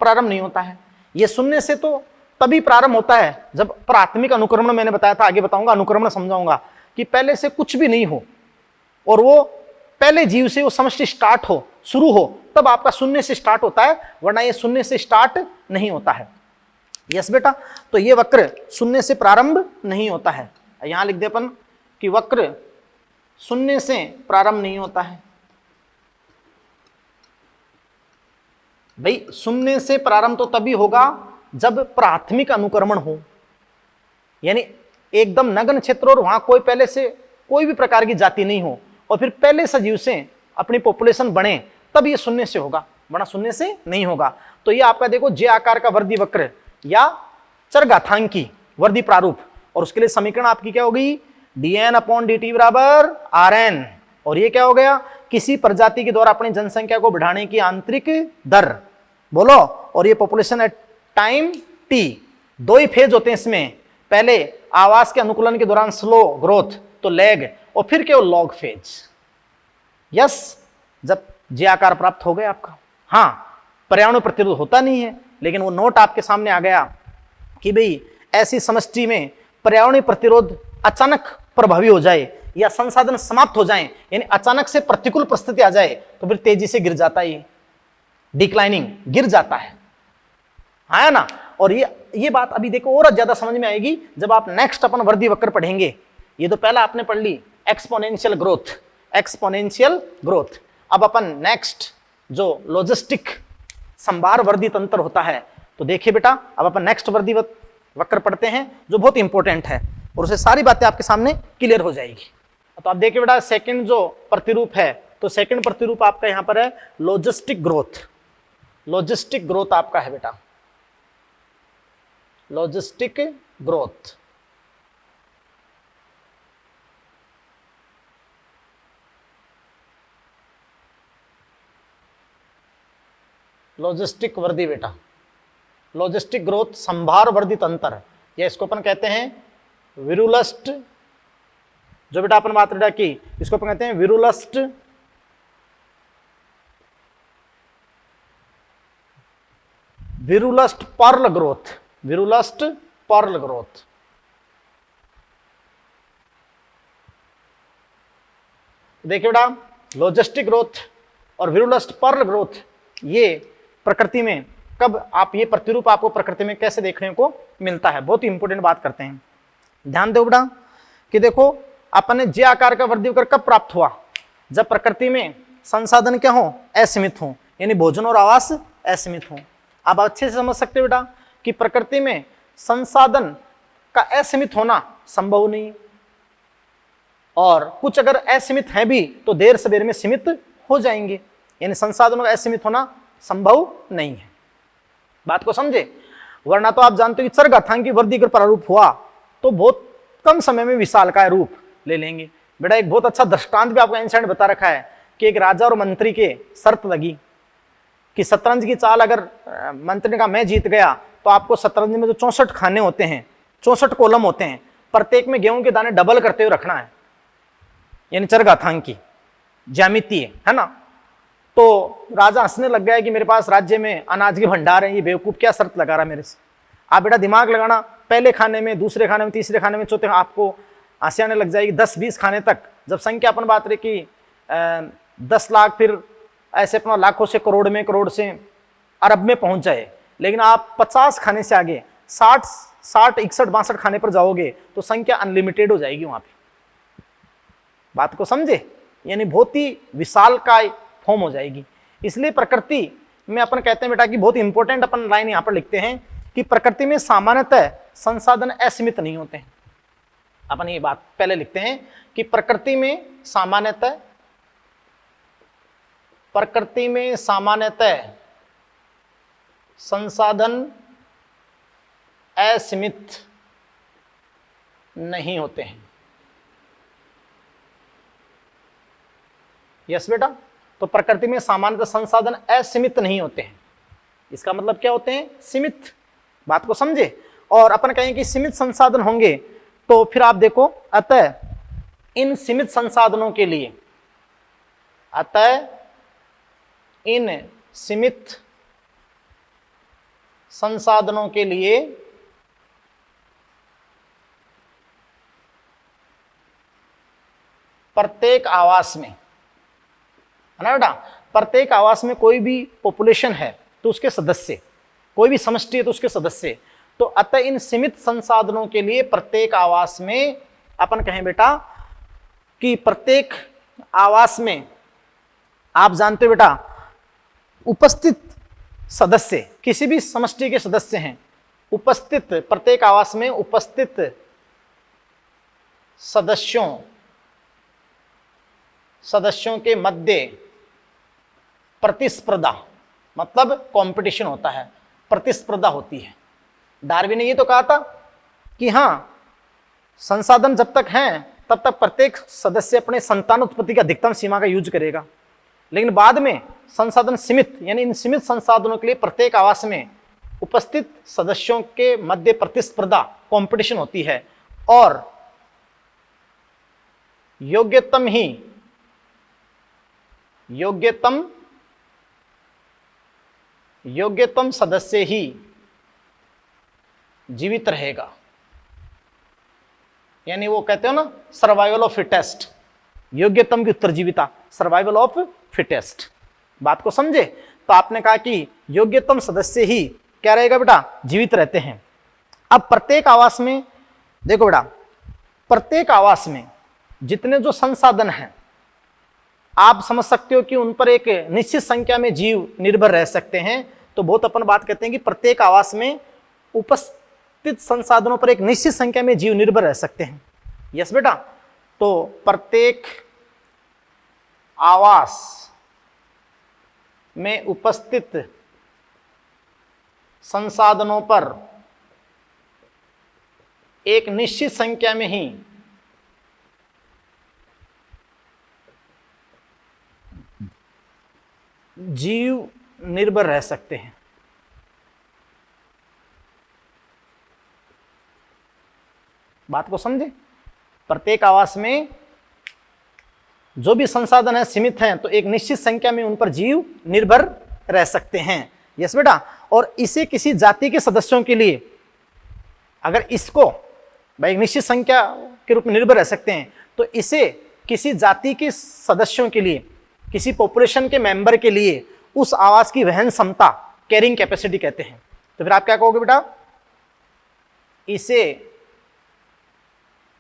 प्रारंभ नहीं होता है। ये शून्य से तो तभी प्रारंभ होता है जब प्राथमिक अनुक्रमण, मैंने बताया था, आगे बताऊंगा, अनुक्रमण समझाऊंगा, कि पहले से कुछ भी नहीं हो और वो पहले जीव से वो समष्टि स्टार्ट हो, शुरू हो, तब आपका शून्य से स्टार्ट होता है, वरना ये शून्य से स्टार्ट नहीं होता है। यस बेटा। तो ये वक्र शून्य से प्रारंभ नहीं होता है, यहां लिख दे अपन कि वक्र शून्य से प्रारंभ नहीं होता है। भाई शून्य से प्रारंभ तो तभी होगा जब प्राथमिक अनुक्रमण हो, यानी एकदम नग्न क्षेत्र और वहां कोई पहले से कोई भी प्रकार की जाति नहीं हो, और फिर पहले सजीव से अपनी पॉपुलेशन बढ़े, तब ये शून्य से होगा, वरना शून्य से नहीं होगा। तो ये आपका देखो जे आकार का वर्दी वक्र या चरघातांकी वर्दी प्रारूप, और उसके लिए समीकरण आपकी क्या होगी, dn/dt बराबर rn, और ये क्या हो गया, किसी प्रजाति के द्वारा अपनी जनसंख्या को बढ़ाने की आंतरिक दर, बोलो, और ये पॉपुलेशन एट टाइम t। दो ही फेज होते हैं इसमें, पहले आवास के अनुकूलन के दौरान स्लो ग्रोथ तो लैग, और फिर केवल लॉग फेज। यस, जब जे आकार प्राप्त हो गया आपका। हाँ, पर्यावरण प्रतिरोध होता नहीं है, लेकिन वो नोट आपके सामने आ गया कि भाई ऐसी समष्टि में पर्यावरणीय प्रतिरोध अचानक प्रभावी हो जाए या संसाधन समाप्त हो जाएं, यानी अचानक से प्रतिकूल परिस्थिति आ जाए, तो फिर तेजी से गिर जाता है, डिक्लाइनिंग, गिर जाता है ना। और ये बात अभी देखो और ज्यादा समझ में आएगी जब आप नेक्स्ट अपन वर्दी वक्र पढ़ेंगे। ये तो पहला आपने पढ़ ली एक्सपोनेंशियल ग्रोथ, एक्सपोनेंशियल ग्रोथ। अब अपन नेक्स्ट जो लॉजिस्टिक संभार वर्दी तंत्र होता है, तो देखिए बेटा अब अपन नेक्स्ट वर्दी वक्र पढ़ते हैं जो बहुत इंपॉर्टेंट है, और उसे सारी बातें आपके सामने क्लियर हो जाएगी। तो आप देखिए बेटा सेकंड जो प्रतिरूप है, तो सेकंड प्रतिरूप आपका यहां पर है लॉजिस्टिक ग्रोथ। लॉजिस्टिक ग्रोथ आपका है बेटा, लॉजिस्टिक ग्रोथ। लॉजिस्टिक वर्दी बेटा, लॉजिस्टिक ग्रोथ संभार वर्दी तंत्र, या इसको अपन कहते हैं विरुलस्ट, जो बेटा अपन बात बेटा की, इसको अपन कहते हैं विरुलस्ट विरुलस्ट पर्ल ग्रोथ, विरुलस्ट पर्ल ग्रोथ। देखिए बेटा लॉजिस्टिक ग्रोथ और विरुलस्ट पर्ल ग्रोथ, ये प्रकृति में कब आप ये प्रतिरूप आपको प्रकृति में कैसे देखने को मिलता है, बहुत ही इंपॉर्टेंट बात करते हैं। ध्यान दो बेटा कि देखो अपन ने जे आकार का वृद्धि कर कब प्राप्त हुआ, जब प्रकृति में संसाधन क्या हो, असीमित हो, यानी भोजन और आवास असीमित हो। आप अच्छे से समझ सकते हो बेटा कि प्रकृति में संसाधन का असीमित होना संभव नहीं, और कुछ अगर असीमित है भी तो देर सवेर में सीमित हो जाएंगे, यानी संसाधनों का असीमित होना संभव नहीं है। बात को समझे, वरना तो आप जानते हो कि चरघातांकी वृद्धि अगर प्रारूप हुआ तो बहुत कम समय में विशालकाय रूप ले लेंगे। बेटा एक बहुत अच्छा दृष्टांत भी आपको एंशिएंट बता रखा है कि एक राजा और मंत्री के शर्त लगी कि शतरंज की चाल अगर मंत्री का मैं जीत गया तो आपको शतरंज में जो 64 खाने होते हैं, 64 कॉलम होते हैं, प्रत्येक में गेहूं के दाने डबल करते हुए रखना है, यानी चरघातांकी ज्यामितीय है ना। तो राजा हंसने लग गया कि मेरे पास राज्य में अनाज के भंडार हैं, ये बेवकूफ क्या शर्त लगा रहा मेरे से। आप बेटा दिमाग लगाना, पहले खाने में, दूसरे खाने में, तीसरे खाने में, चौथे, आपको हंसी आने लग जाएगी। 10-20 खाने तक जब संख्या अपन बात रही कि 10 लाख, फिर ऐसे अपना लाखों से करोड़ में, करोड़ से अरब में पहुंच जाए, लेकिन आप 50 खाने से आगे 60, 61, 62 खाने पर जाओगे तो संख्या अनलिमिटेड हो जाएगी वहां पे। बात को समझे, यानी बहुत ही विशाल काय फॉर्म हो जाएगी। इसलिए प्रकृति में अपन कहते हैं बेटा कि बहुत इंपॉर्टेंट अपन लाइन यहां पर लिखते हैं कि प्रकृति में सामान्यतः संसाधन असीमित नहीं होते हैं। अपन ये बात पहले लिखते हैं कि प्रकृति में सामान्यतः संसाधन असीमित नहीं होते हैं। यस बेटा, तो प्रकृति में सामान्यतः संसाधन असीमित नहीं होते हैं। इसका मतलब क्या होते हैं, सीमित। बात को समझे। और अपन कहें कि सीमित संसाधन होंगे तो फिर आप देखो, अतः इन सीमित संसाधनों के लिए, अतः इन सीमित संसाधनों के लिए प्रत्येक आवास में, है ना बेटा, प्रत्येक आवास में कोई भी पॉपुलेशन है तो उसके सदस्य, कोई भी समष्टि है तो उसके सदस्य, तो अतः इन सीमित संसाधनों के लिए प्रत्येक आवास में, अपन कहें बेटा कि प्रत्येक आवास में आप जानते हो बेटा उपस्थित सदस्य, किसी भी समष्टि के सदस्य हैं, उपस्थित प्रत्येक आवास में उपस्थित सदस्यों के मध्य प्रतिस्पर्धा, मतलब कंपटीशन होता है, प्रतिस्पर्धा होती है। डार्विन ने ये तो कहा था कि हाँ, संसाधन जब तक हैं तब तक प्रत्येक सदस्य अपने संतान उत्पत्ति की अधिकतम सीमा का यूज करेगा, लेकिन बाद में संसाधन सीमित, यानी इन सीमित संसाधनों के लिए प्रत्येक आवास में उपस्थित सदस्यों के मध्य प्रतिस्पर्धा, कंपटीशन होती है, और योग्यतम सदस्य ही जीवित रहेगा। यानी वो कहते हो ना सर्वाइवल ऑफ फिटेस्ट, योग्यतम की उत्तरजीविता, सर्वाइवल ऑफ फिटेस्ट। बात को समझे? तो आपने कहा कि योग्यतम सदस्य ही क्या रहेगा बेटा, जीवित रहते हैं। अब प्रत्येक आवास में देखो बेटा, प्रत्येक आवास में जितने जो संसाधन हैं आप समझ सकते हो कि उन पर एक निश्चित संख्या में जीव निर्भर रह सकते हैं। तो बहुत अपन बात करते हैं कि प्रत्येक आवास में उपस्थित संसाधनों पर एक निश्चित संख्या में जीव निर्भर रह सकते हैं। यस बेटा, तो प्रत्येक आवास में उपस्थित संसाधनों पर एक निश्चित संख्या में ही जीव निर्भर रह सकते हैं। बात को समझे? प्रत्येक आवास में जो भी संसाधन है सीमित हैं, तो एक निश्चित संख्या में उन पर जीव निर्भर रह सकते हैं। यस बेटा, और इसे किसी जाति के सदस्यों के लिए, अगर इसको भाई एक निश्चित संख्या के रूप में निर्भर रह सकते हैं, तो इसे किसी जाति के सदस्यों के लिए, किसी पॉपुलेशन के मेंबर के लिए उस आवास की वहन क्षमता, कैरिंग कैपेसिटी कहते हैं। तो फिर आप क्या कहोगे बेटा, इसे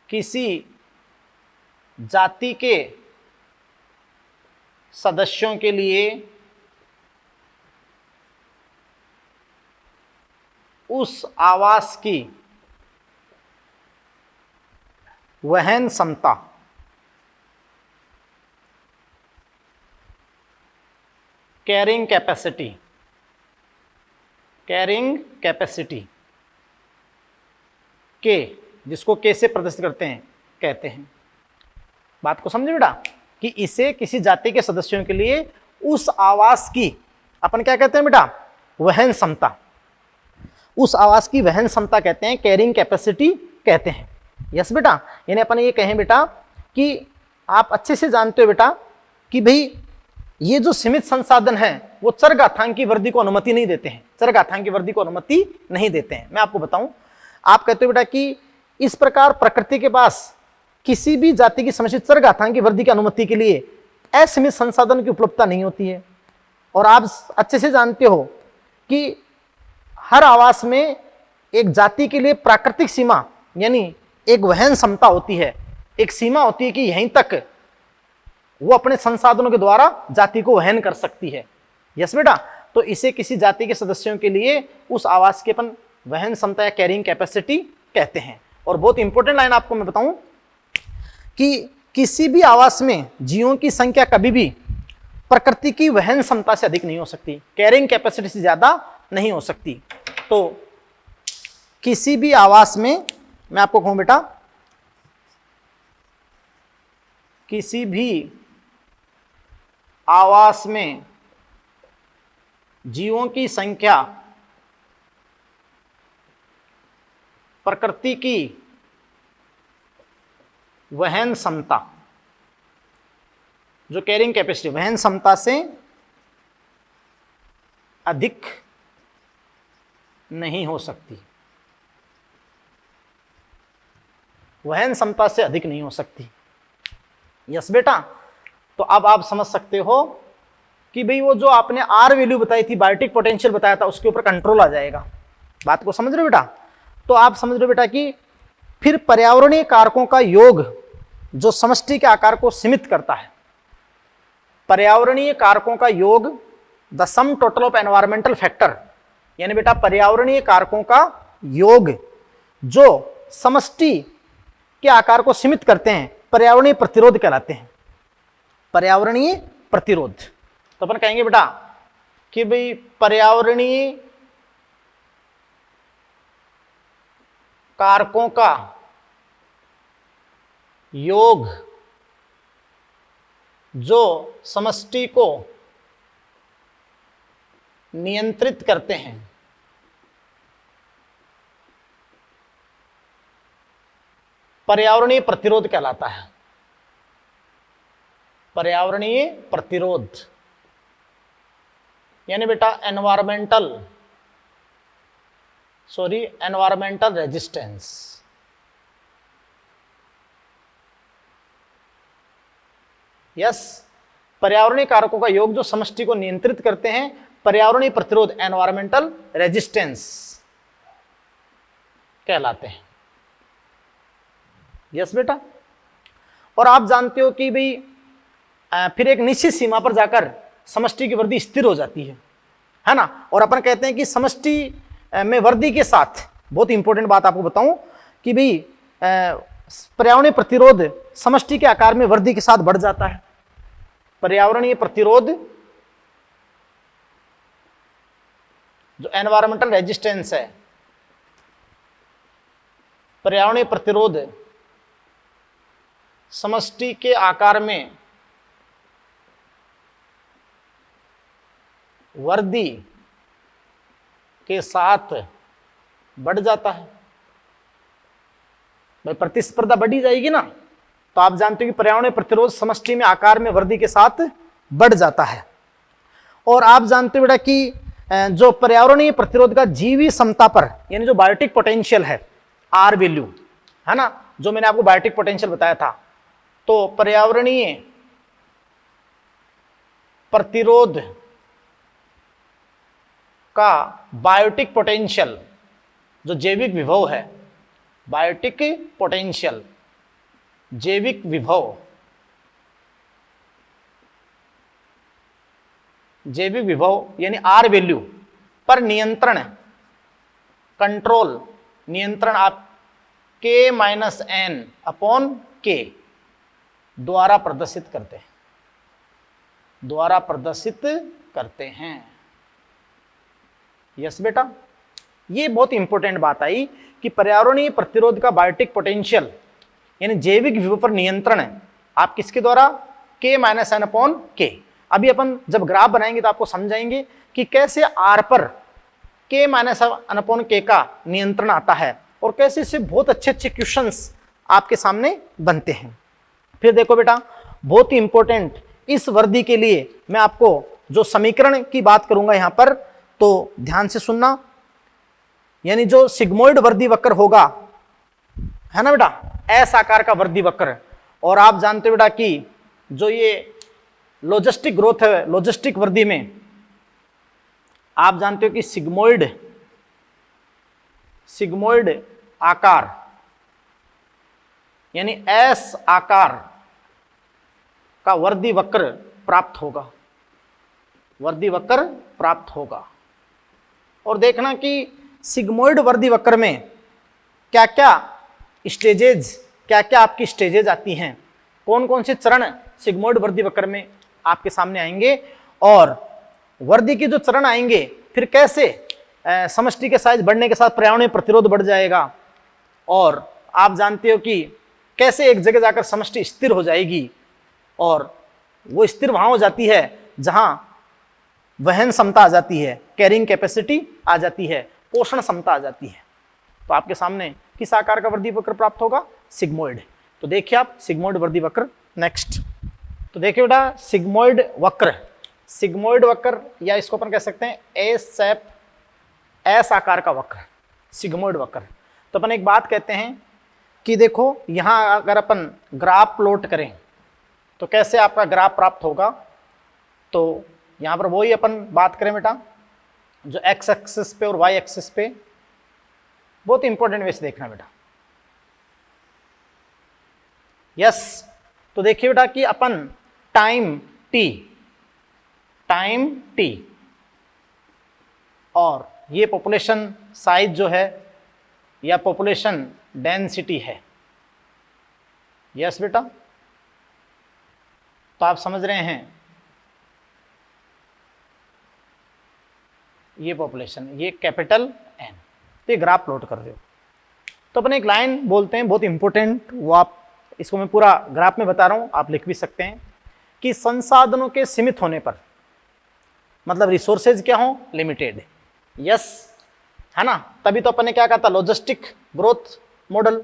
किसी जाति के सदस्यों के लिए उस आवास की वहन क्षमता, कैरिंग कैपेसिटी, कैरिंग कैपेसिटी के, जिसको के से प्रदर्शित करते हैं, कहते हैं। बात को समझे बेटा, कि इसे किसी जाति के सदस्यों के लिए उस आवास की अपन क्या कहते हैं बेटा, वहन क्षमता, उस आवास की वहन क्षमता कहते हैं, कैरिंग कैपेसिटी कहते हैं। यस बेटा, यानी अपन ये कहें बेटा कि आप अच्छे से जानते हो बेटा कि भाई ये जो सीमित संसाधन है वो चरघातांक की वृद्धि को अनुमति नहीं देते हैं, चरघातांक की वृद्धि को अनुमति नहीं देते हैं। मैं आपको बताऊं, आप कहते हो बेटा कि इस प्रकार प्रकृति के पास किसी भी जाति की समुचित चरघातांक की वृद्धि की अनुमति के लिए असीमित संसाधन की उपलब्धता नहीं होती है। और आप अच्छे से जानते हो कि हर आवास में एक जाति के लिए प्राकृतिक सीमा यानी एक वहन क्षमता होती है, एक सीमा होती है कि यहीं तक वो अपने संसाधनों के द्वारा जाति को वहन कर सकती है। यस बेटा, तो इसे किसी जाति के सदस्यों के लिए उस आवास के अपन वहन क्षमता या कैरिंग कैपेसिटी कहते हैं। और बहुत इंपॉर्टेंट लाइन आपको मैं बताऊं कि किसी भी आवास में जीवों की संख्या कभी भी प्रकृति की वहन क्षमता से अधिक नहीं हो सकती, कैरिंग कैपेसिटी से ज्यादा नहीं हो सकती। तो किसी भी आवास में, मैं आपको कहूं बेटा, किसी भी आवास में जीवों की संख्या प्रकृति की वहन क्षमता, जो कैरिंग कैपेसिटी, वहन क्षमता से अधिक नहीं हो सकती, वहन क्षमता से अधिक नहीं हो सकती। यस बेटा, तो अब आप समझ सकते हो कि भाई वो जो आपने आर वैल्यू बताई थी, बायोटिक पोटेंशियल बताया था, उसके ऊपर कंट्रोल आ जाएगा। बात को समझ रहे हो बेटा? तो आप समझ रहे हो बेटा कि फिर पर्यावरणीय कारकों का योग जो समष्टि के आकार को सीमित करता है, पर्यावरणीय कारकों का योग, the sum total of environmental factor, यानी बेटा पर्यावरणीय कारकों का योग जो समष्टि के आकार को सीमित करते हैं, पर्यावरणीय प्रतिरोध कहलाते हैं। पर्यावरणीय प्रतिरोध, तो अपन कहेंगे बेटा कि भाई पर्यावरणीय कारकों का योग जो समष्टि को नियंत्रित करते हैं, पर्यावरणीय प्रतिरोध कहलाता है। पर्यावरणीय प्रतिरोध यानी बेटा एनवायरमेंटल रेजिस्टेंस। यस, पर्यावरणीय कारकों का योग जो समष्टि को नियंत्रित करते हैं, पर्यावरणीय प्रतिरोध एनवायरमेंटल रेजिस्टेंस कहलाते हैं। यस बेटा। और आप जानते हो कि भाई फिर एक निश्चित सीमा पर जाकर समष्टि की वृद्धि स्थिर हो जाती है ना। और अपन कहते हैं कि समष्टि में वृद्धि के साथ, बहुत इंपॉर्टेंट बात आपको बताऊं कि भाई पर्यावरणीय प्रतिरोध समष्टि के आकार में वृद्धि के साथ बढ़ जाता है। पर्यावरणीय प्रतिरोध जो एनवायरमेंटल रेजिस्टेंस है, पर्यावरणीय प्रतिरोध समष्टि के आकार में वृद्धि के साथ बढ़ जाता है। भाई प्रतिस्पर्धा बढ़ी जाएगी ना, तो आप जानते हो कि पर्यावरणीय प्रतिरोध समष्टि में आकार में वृद्धि के साथ बढ़ जाता है। और आप जानते हो बेटा कि जो पर्यावरणीय प्रतिरोध का जीवी क्षमता पर, यानी जो बायोटिक पोटेंशियल है, आर वैल्यू है ना, जो मैंने आपको बायोटिक पोटेंशियल बताया था, तो पर्यावरणीय प्रतिरोध का बायोटिक पोटेंशियल जो जैविक विभव है, बायोटिक पोटेंशियल जैविक विभव, जैविक विभव यानी आर वैल्यू पर नियंत्रण, कंट्रोल, नियंत्रण आप K-N/K द्वारा प्रदर्शित करते हैं, द्वारा प्रदर्शित करते हैं। यस बेटा, ये बहुत इंपॉर्टेंट बात आई कि पर्यावरणीय प्रतिरोध का बायोटिक पोटेंशियल यानी जैविक विभव पर नियंत्रण आप किसके द्वारा, K-N/K। अभी अपन जब ग्राफ बनाएंगे तो आपको समझाएंगे कि कैसे आर पर K-N/K का नियंत्रण आता है और कैसे इससे बहुत अच्छे अच्छे क्वेश्चंस आपके सामने बनते हैं। फिर देखो बेटा, बहुत ही इंपॉर्टेंट, इस वृद्धि के लिए मैं आपको जो समीकरण की बात करूंगा यहां पर, तो ध्यान से सुनना। यानी जो सिग्मोइड वृद्धि वक्र होगा, है ना बेटा, एस आकार का वृद्धि वक्र। और आप जानते हो बेटा कि जो ये लॉजिस्टिक ग्रोथ है, लॉजिस्टिक वृद्धि में आप जानते हो कि सिग्मोइड आकार यानी एस आकार का वृद्धि वक्र प्राप्त होगा, वृद्धि वक्र प्राप्त होगा। और देखना कि सिग्मोइड वृद्धि वक्र में क्या क्या स्टेजेज, क्या क्या आपकी स्टेजेज आती हैं, कौन कौन से चरण सिग्मोइड वृद्धि वक्र में आपके सामने आएंगे, और वृद्धि के जो चरण आएंगे फिर कैसे समष्टि के साइज बढ़ने के साथ पर्यावरणीय प्रतिरोध बढ़ जाएगा, और आप जानते हो कि कैसे एक जगह जाकर समष्टि स्थिर हो जाएगी, और वो स्थिर वहां हो जाती है जहां वहन क्षमता आ जाती है, कैरिंग कैपेसिटी आ जाती है, पोषण क्षमता आ जाती है। तो आपके सामने किस आकार का वृद्धि वक्र प्राप्त होगा, सिग्मोइड। तो देखिए आप सिग्मोइड वृद्धि वक्र। नेक्स्ट तो देखिए बेटा, सिग्मोइड वक्र, सिग्मोइड वक्र या इसको अपन कह सकते हैं एस शेप, एस आकार का वक्र, सिग्मोइड वक्र। तो अपन एक बात कहते हैं कि देखो यहां अगर अपन ग्राफ प्लॉट करें तो कैसे आपका ग्राफ प्राप्त होगा। तो यहां पर वही अपन बात करें बेटा, जो एक्स एक्सिस पे और वाई एक्सिस पे, बहुत इंपॉर्टेंट वे से देखना बेटा। यस, तो देखिए बेटा कि अपन टाइम टी और ये पॉपुलेशन साइज जो है या पॉपुलेशन डेंसिटी है। यस बेटा, तो आप समझ रहे हैं ये पॉपुलेशन, ये कैपिटल एन, तो ये ग्राफ प्लॉट कर रहे हो। तो अपन एक लाइन बोलते हैं बहुत इंपॉर्टेंट, वो आप, इसको मैं पूरा ग्राफ में बता रहा हूं, आप लिख भी सकते हैं कि संसाधनों के सीमित होने पर, मतलब रिसोर्सेज क्या हो, लिमिटेड। यस, है ना, तभी तो अपन ने क्या कहा था, लॉजिस्टिक ग्रोथ मॉडल,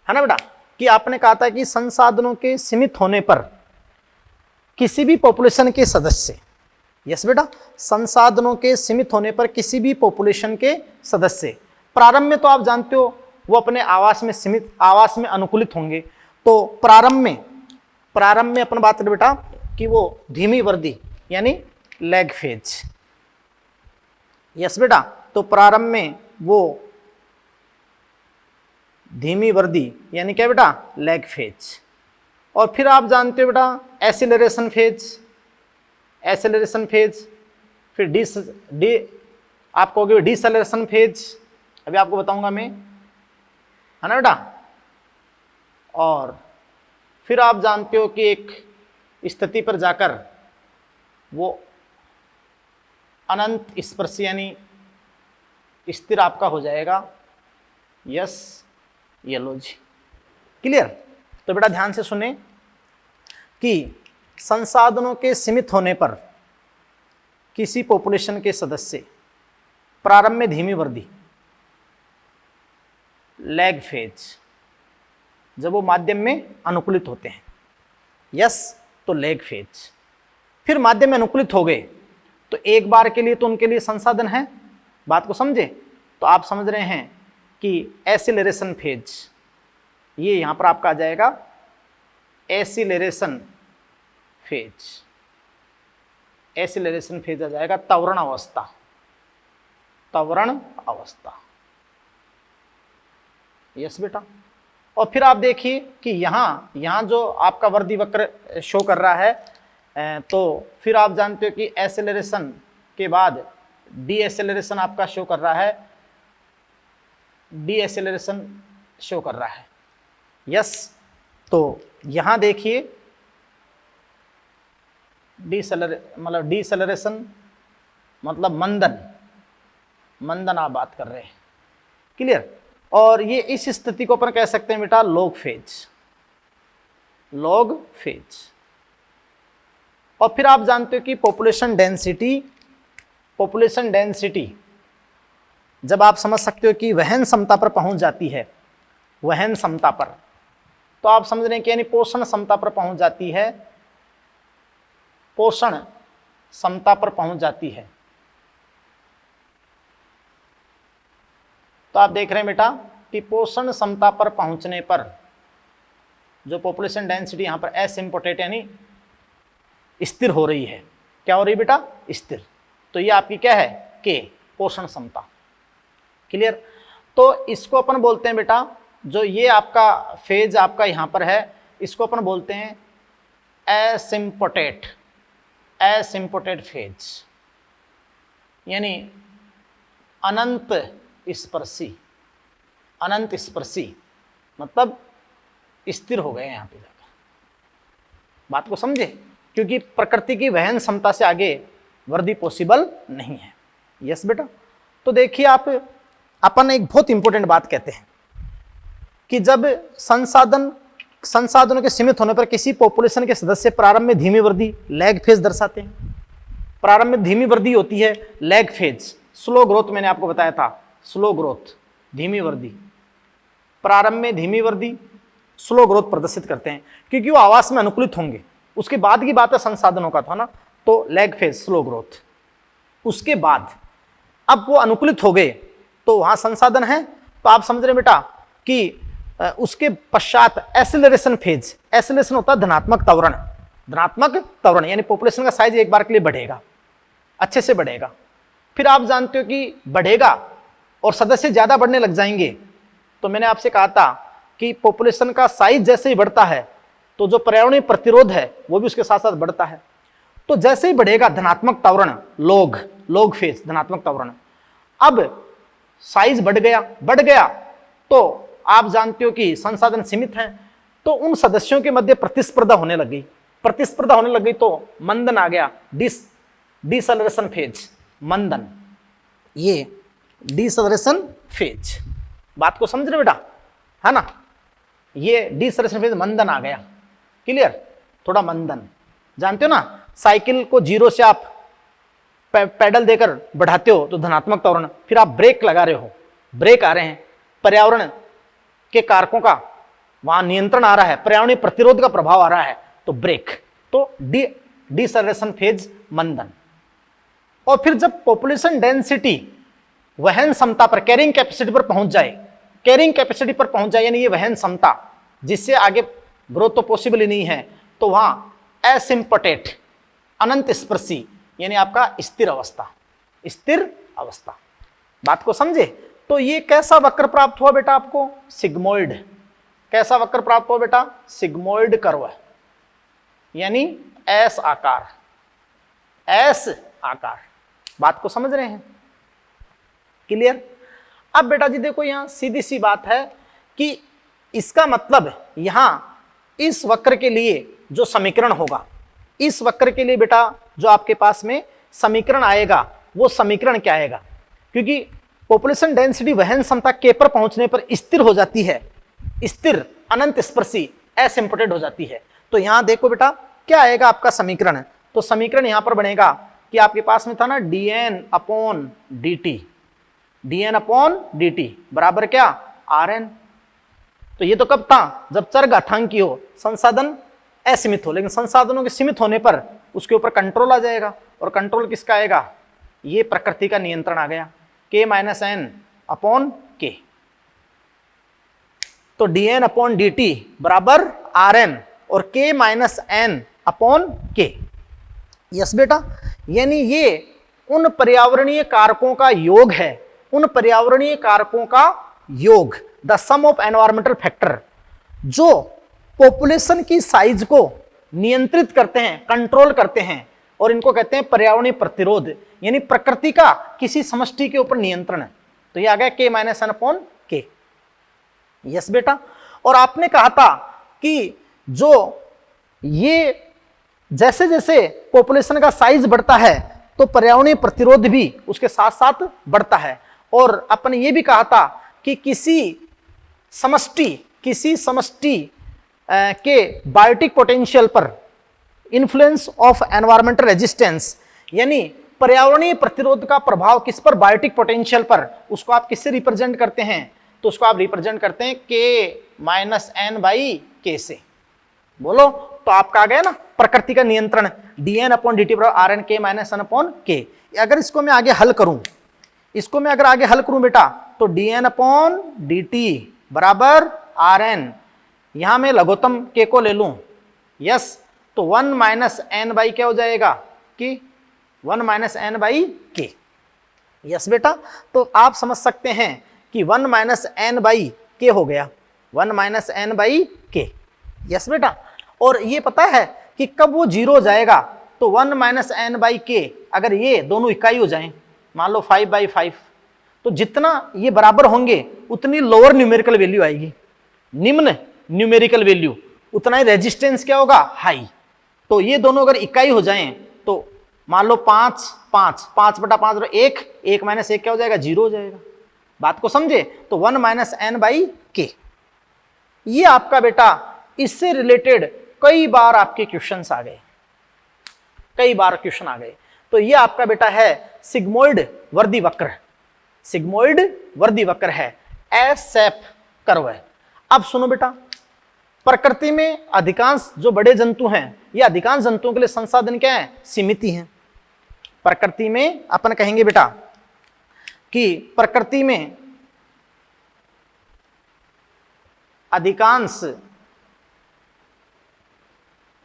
है ना बेटा, कि आपने कहा था कि संसाधनों के सीमित होने पर किसी भी पॉपुलेशन के सदस्य, यस बेटा, संसाधनों के सीमित होने पर किसी भी पॉपुलेशन के सदस्य प्रारंभ में तो आप जानते हो वो अपने आवास में सीमित, आवास में अनुकूलित होंगे। तो प्रारंभ में अपन बात करें बेटा, कि वो धीमी वृद्धि यानी लैग फेज। यस बेटा, तो प्रारंभ में वो धीमी वृद्धि यानी क्या बेटा, लैग फेज। और फिर आप जानते हो बेटा एसिलरेशन फेज, एसिलरेशन फेज, फिर डी आप कहोगे डिसेलरेशन फेज, अभी आपको बताऊंगा मैं, है ना बेटा। और फिर आप जानते हो कि एक स्थिति पर जाकर वो अनंत स्पर्शी यानी स्थिर आपका हो जाएगा। यस, ये लो जी, क्लियर। तो बेटा ध्यान से सुने कि संसाधनों के सीमित होने पर किसी पॉपुलेशन के सदस्य प्रारंभ में धीमी वृद्धि लैग फेज, जब वो माध्यम में अनुकूलित होते हैं, यस, तो लैग फेज। फिर माध्यम में अनुकूलित हो गए तो एक बार के लिए तो उनके लिए संसाधन है, बात को समझे। तो आप समझ रहे हैं कि एसिलरेशन फेज, ये यहां पर आपका आ जाएगा एसिलरेशन फेज, एसिलरेशन फेज आ जाएगा त्वरण अवस्था, त्वरण अवस्था। यस बेटा। और फिर आप देखिए कि यहाँ जो आपका वृद्धि वक्र शो कर रहा है, तो फिर आप जानते हो कि एसेलरेशन के बाद डी एसेलरेशन आपका शो कर रहा है, डी एसेलरेशन शो कर रहा है। यस, तो यहाँ देखिए डीसेलरेशन मतलब मंदन, मंदन आप बात कर रहे हैं, क्लियर। और ये इस स्थिति को अपन कह सकते हैं बेटा लॉग फेज, लॉग फेज। और फिर आप जानते हो कि पॉपुलेशन डेंसिटी, पॉपुलेशन डेंसिटी जब आप समझ सकते हो कि वहन क्षमता पर पहुंच जाती है, वहन क्षमता पर, तो आप समझ रहे हैं कि यानी पोषण क्षमता पर पहुंच जाती है, पोषण क्षमता पर पहुंच जाती है। तो आप देख रहे हैं बेटा कि पोषण क्षमता पर पहुंचने पर जो पॉपुलेशन डेंसिटी यहां पर एसिम्पोटेट यानी स्थिर हो रही है, क्या हो रही है बेटा, स्थिर। तो ये आपकी क्या है, के पोषण क्षमता, क्लियर। तो इसको अपन बोलते हैं बेटा, जो ये आपका फेज आपका यहां पर है, इसको अपन बोलते हैं एसिम्पोटेट, एसिम्पोटेट फेज यानी अनंत स्पर्शी, अनंत स्पर्शी मतलब स्थिर हो गए यहां पे जाकर, बात को समझे, क्योंकि प्रकृति की वहन क्षमता से आगे वृद्धि पॉसिबल नहीं है। यस बेटा। तो देखिए आप, अपन एक बहुत इंपॉर्टेंट बात कहते हैं कि जब संसाधनों के सीमित होने पर किसी पॉपुलेशन के सदस्य प्रारंभ में धीमी वृद्धि लैग फेज दर्शाते हैं। प्रारंभ में धीमी वृद्धि होती है, लैग फेज, स्लो ग्रोथ मैंने आपको बताया था, स्लो ग्रोथ, धीमी वृद्धि, प्रारंभ में धीमी वृद्धि स्लो ग्रोथ प्रदर्शित करते हैं, क्योंकि वो आवास में अनुकूलित होंगे। उसके बाद की बात है संसाधनों का था ना, तो लैग फेज, स्लो ग्रोथ। उसके बाद अब वो अनुकूलित हो गए तो वहां संसाधन है, तो आप समझ रहे बेटा कि उसके पश्चात एसिलरेशन फेज, एसिलरेशन होता है धनात्मक त्वरण, धनात्मक त्वरण यानी पॉपुलेशन का साइज एक बार के लिए बढ़ेगा, अच्छे से बढ़ेगा। फिर आप जानते हो कि बढ़ेगा और सदस्य ज्यादा बढ़ने लग जाएंगे। तो मैंने आपसे कहा था कि पॉपुलेशन का साइज जैसे ही बढ़ता है तो जो पर्यावरणीय प्रतिरोध है वो भी उसके साथ साथ बढ़ता है। तो जैसे ही बढ़ेगा धनात्मक त्वरण, लॉग, लॉग फेज, धनात्मक त्वरण, अब साइज बढ़ गया तो आप जानते हो कि संसाधन सीमित हैं, तो उन सदस्यों के मध्य प्रतिस्पर्धा होने लग गई, प्रतिस्पर्धा होने लग गई तो मंदन आ गया, डिसेलरेशन फेज, मंदन, ये डिसेलरेशन फेज, बात को समझ रहे बेटा, है ना। ये डिसेलरेशन फेज, मंदन आ गया, क्लियर, थोड़ा मंदन। जानते हो ना, साइकिल को जीरो से आप पैडल देकर बढ़ाते हो तो धनात्मक त्वरण, फिर आप ब्रेक लगा रहे हो, ब्रेक आ रहे हैं, पर्यावरण के कारकों का वहां नियंत्रण आ रहा है, पर्यावरणीय प्रतिरोध का प्रभाव आ रहा है, तो ब्रेक, तो डिसेलरेशन फेज, मंदन। और फिर जब पॉपुलेशन डेंसिटी वहन क्षमता पर, कैरिंग कैपेसिटी पर पहुंच जाए, कैरिंग कैपेसिटी पर पहुंच जाए यानी ये वहन क्षमता जिससे आगे ग्रोथ तो पॉसिबल ही नहीं है, तो वहां एसिम्पटेट, अनंत स्पर्शी, यानी आपका स्थिर अवस्था, स्थिर अवस्था। बात को समझे? तो ये कैसा वक्र प्राप्त हुआ बेटा आपको? सिग्मोइड। कैसा वक्र प्राप्त हुआ बेटा? सिग्मोइड कर्व, यानी एस आकार, एस आकार। बात को समझ रहे हैं? क्लियर? अब बेटा जी देखो, यहां सीधी सी बात है कि इसका मतलब यहां इस वक्र के लिए जो समीकरण होगा, इस वक्र के लिए बेटा जो आपके पास में समीकरण आएगा, वो समीकरण क्या आएगा? क्योंकि पॉपुलेशन डेंसिटी वहन क्षमता के पर पहुंचने पर स्थिर हो जाती है, स्थिर, अनंत स्पर्शी, एसिम्पटेट हो जाती है। तो यहां देखो बेटा क्या आएगा आपका समीकरण? तो समीकरण यहां पर बनेगा कि आपके पास में था ना dn upon dt, dn upon dt बराबर क्या? Rn। तो ये तो कब था? जब चर घातांकी हो, संसाधन असीमित हो, लेकिन संसाधनों के सीमित होने पर उसके ऊपर कंट्रोल आ जाएगा। और कंट्रोल किसका आएगा? ये प्रकृति का नियंत्रण आ गया, k माइनस एन अपॉन के। तो dn अपॉन dt बराबर Rn और k माइनस एन अपॉन के। यस बेटा, यानी ये उन पर्यावरणीय कारकों का योग है, उन पर्यावरणीय कारकों का योग, the sum of environmental factor, जो पॉपुलेशन की साइज को नियंत्रित करते हैं, कंट्रोल करते हैं, और इनको कहते हैं पर्यावरणीय प्रतिरोध, यानी प्रकृति का किसी समष्टि के ऊपर नियंत्रण है। तो ये आ गया k माइनस एन अपॉन के। यस बेटा, और आपने कहा था कि जो ये जैसे जैसे पॉपुलेशन का साइज बढ़ता है तो पर्यावरणीय प्रतिरोध भी उसके साथ साथ बढ़ता है। और अपन ये भी कहा था कि किसी समष्टि के बायोटिक पोटेंशियल पर इन्फ्लुएंस ऑफ एनवायरमेंटल रेजिस्टेंस, यानी पर्यावरणीय प्रतिरोध का प्रभाव किस पर? बायोटिक पोटेंशियल पर। उसको आप किससे रिप्रेजेंट करते हैं? तो उसको आप रिप्रेजेंट करते हैं k माइनस एन बाई के से। बोलो, तो आपका आ गया ना प्रकृति का नियंत्रण, dn अपॉन dt बराबर Rn k minus N upon K. अगर इसको मैं आगे हल करूं, इसको मैं अगर आगे हल करूं बेटा, तो dn अपॉन dt बराबर Rn, यहां मैं लघुत्तम k को ले लूं, यस, तो 1 माइनस एन बाई क्या हो जाएगा? कि 1 माइनस एन बाई के। यस बेटा, तो आप समझ सकते हैं कि 1 माइनस एन बाई के हो गया, 1 माइनस एन बाई के। यस बेटा, और ये पता है कि कब वो जीरो हो जाएगा? तो 1 माइनस एन बाई के अगर ये दोनों इकाई हो जाएं, मान लो 5/5, तो जितना ये बराबर होंगे उतनी लोअर न्यूमेरिकल वैल्यू आएगी, निम्न न्यूमेरिकल वैल्यू, उतना ही रेजिस्टेंस क्या होगा? हाई। तो ये दोनों अगर इकाई हो जाएं तो मान लो 5/5 1, 1 माइनस 1 क्या हो जाएगा? 0 हो जाएगा। बात को समझे? तो 1 माइनस एन बाई के। ये आपका बेटा इससे रिलेटेड कई बार आपके क्वेश्चंस आ गए, कई बार क्वेश्चन आ गए। तो ये आपका बेटा है सिग्मोइड वर्दी वक्र, सिग्मोइड वर्दी वक्र है, एस शेप कर्व है। अब सुनो बेटा, प्रकृति में अधिकांश जो बड़े जंतु हैं, ये अधिकांश जंतुओं के लिए संसाधन क्या है? सीमित ही हैं। प्रकृति में अपन कहेंगे बेटा कि प्रकृति में अधिकांश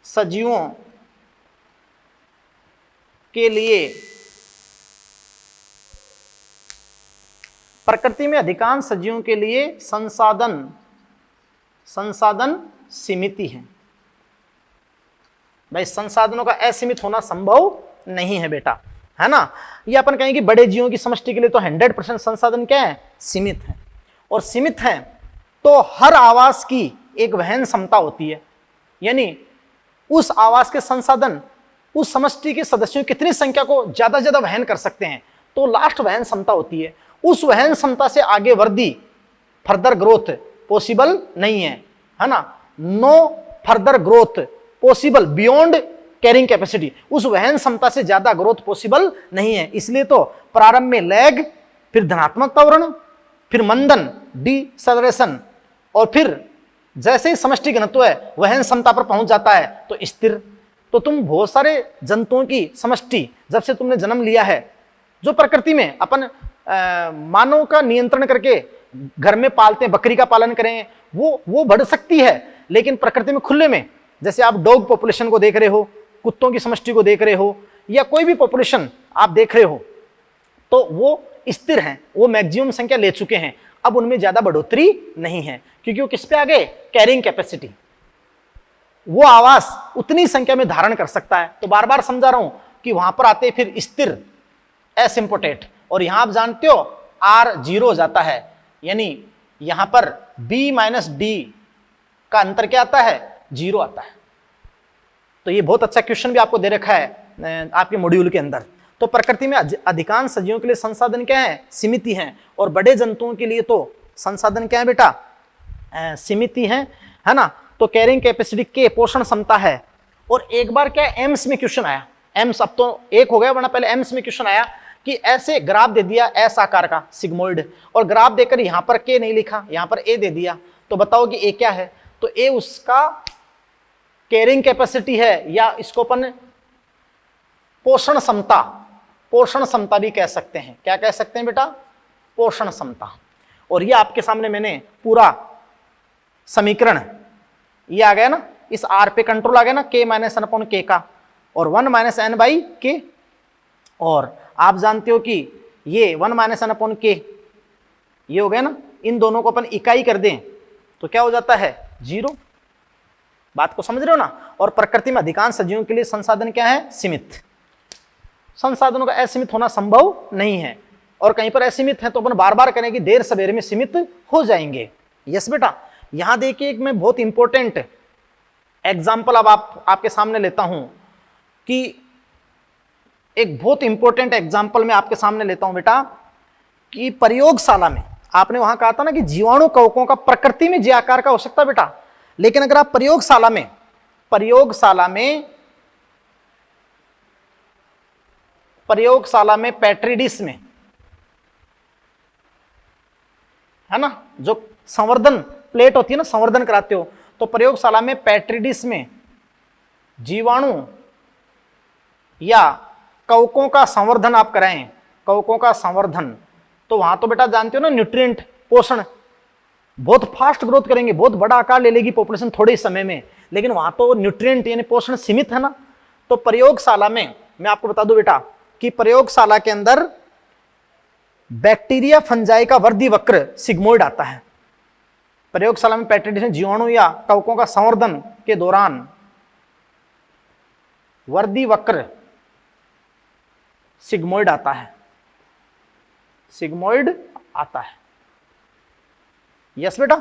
सजीवों के लिए, प्रकृति में अधिकांश सजीवों के लिए संसाधन सीमित ही हैं। भाई संसाधनों का असीमित होना संभव नहीं है बेटा, है ना। ये अपन कहेंगे बड़े जीवों की समष्टि के लिए तो 100% संसाधन क्या है? सीमित है। और सीमित है तो हर आवास की एक वहन क्षमता होती है, यानी उस आवास के संसाधन उस समष्टि के सदस्यों की कितनी संख्या को ज्यादा ज्यादा वहन कर सकते हैं, तो लास्ट वहन क्षमता होती है। उस वहन क्षमता से आगे वृद्धि, फर्दर ग्रोथ पॉसिबल नहीं है ना। No further growth possible beyond carrying capacity, उस वहन क्षमता से ज्यादा ग्रोथ पॉसिबल नहीं है। इसलिए तो प्रारंभ में लैग, फिर धनात्मक त्वरण, फिर मंदन डिसेलरेशन, और फिर जैसे ही समष्टि घनत्व है वहन क्षमता पर पहुंच जाता है तो स्थिर। तो तुम बहुत सारे जंतुओं की समष्टि जब से तुमने जन्म लिया है, जो प्रकृति में अपन मानव का नियंत्रण करके घर में पालते हैं, बकरी का पालन करें, वो बढ़ सकती है, लेकिन प्रकृति में खुले में जैसे आप डॉग पॉपुलेशन को देख रहे हो, कुत्तों की समष्टि को देख रहे हो, या कोई भी पॉपुलेशन आप देख रहे हो, तो वो स्थिर हैं, वो मैक्सिमम संख्या ले चुके हैं, अब उनमें ज्यादा बढ़ोतरी नहीं है, क्योंकि वो किस पे आ गए, कैरिंग कैपेसिटी, वो आवास उतनी संख्या में धारण कर सकता है। तो बार बार समझा रहा हूं कि वहां पर आते फिर स्थिर एसिम्पोटेट, और यहां आप जानते हो आर 0 हो जाता है, यानी यहां पर बी माइनस डी का अंतर क्या आता है, 0 आता है। तो ये बहुत अच्छा क्वेश्चन भी आपको दे रखा है आपके मॉड्यूल के अंदर। तो प्रकृति में अधिकांश सजीवों के लिए संसाधन क्या है, सीमित ही हैं, और बड़े जंतुओं के लिए तो संसाधन क्या है बेटा, सीमित ही है ना। तो कैरिंग कैपेसिटी के पोषण क्षमता है। और एक बार क्या एम्स में क्वेश्चन आया, एम्स अब तो एक हो गया, वरना पहले एम्स में क्वेश्चन आया कि ऐसे ग्राफ दे दिया एस आकार का सिग्मोइड, और ग्राफ देकर यहां पर के नहीं लिखा, यहां पर ए दे दिया, तो बताओ कि ए क्या है, तो ए उसका कैरिंग कैपेसिटी है, या इसको अपन पोषण क्षमता, पोषण क्षमता भी कह सकते हैं। क्या कह सकते हैं बेटा, पोषण क्षमता। और ये आपके सामने मैंने पूरा समीकरण ये आ गया ना, इस आर पे कंट्रोल आ गया ना, के माइनस एन अपॉन के का, और 1 माइनस एन बाई के, और आप जानते हो कि ये 1 माइनस एन अपॉन के ये हो गया ना, इन दोनों को अपन इकाई कर दें तो क्या हो जाता है, 0। बात को समझ रहे हो ना। और प्रकृति में अधिकांश सजीवों के लिए संसाधन क्या है, सीमित। संसाधनों का असीमित होना संभव नहीं है, और कहीं पर असीमित है तो अपन बार बार करें कि देर सवेरे में सीमित हो जाएंगे। यस बेटा, यहां देखिए एक मैं बहुत इंपॉर्टेंट एग्जाम्पल अब आपके सामने लेता हूं, कि एक बहुत इंपॉर्टेंट एग्जाम्पल मैं आपके सामने लेता हूं बेटा, कि प्रयोगशाला में आपने वहां कहा था ना कि जीवाणु कवकों का प्रकृति में जे आकार का हो सकता है बेटा, लेकिन अगर आप प्रयोगशाला में पेट्री डिश में, है ना, जो संवर्धन प्लेट होती है ना, संवर्धन कराते हो, तो प्रयोगशाला में पेट्री डिश में जीवाणु या कवकों का संवर्धन आप कराएं, कवकों का संवर्धन, तो वहां तो बेटा जानते हो ना, न्यूट्रिएंट पोषण बहुत फास्ट ग्रोथ करेंगे, बहुत बड़ा आकार ले लेगी पॉपुलेशन थोड़े ही समय में, लेकिन वहां तो न्यूट्रिएंट यानी पोषण सीमित है ना। तो प्रयोगशाला में मैं आपको बता दूं बेटा कि प्रयोगशाला के अंदर बैक्टीरिया फंजाई का वर्दी वक्र सिग्मोइड आता है। प्रयोगशाला में पेट्री जीवाणु या कवकों का संवर्धन के दौरान वर्दी वक्र सिग्मोइड आता है, सिग्मोइड आता है। यस बेटा,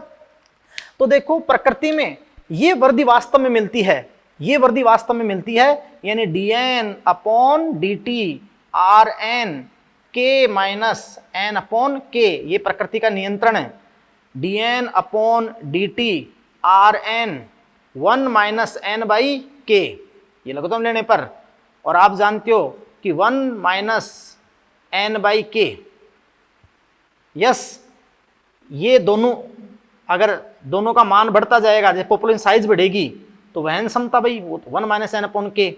तो देखो प्रकृति में ये वर्दी वास्तव में मिलती है, ये वर्दी वास्तव में मिलती है, यानी dn upon dt rn k minus n upon k, ये प्रकृति का नियंत्रण है। dn upon dt rn 1 minus n by k, ये लघुत्तम लेने पर, और आप जानते हो कि 1 minus n by k। Yes, ये दोनों अगर दोनों का मान बढ़ता जाएगा, जैसे पॉपुलेशन साइज बढ़ेगी तो वहन क्षमता भाई 1 माइनस एन अपॉन के,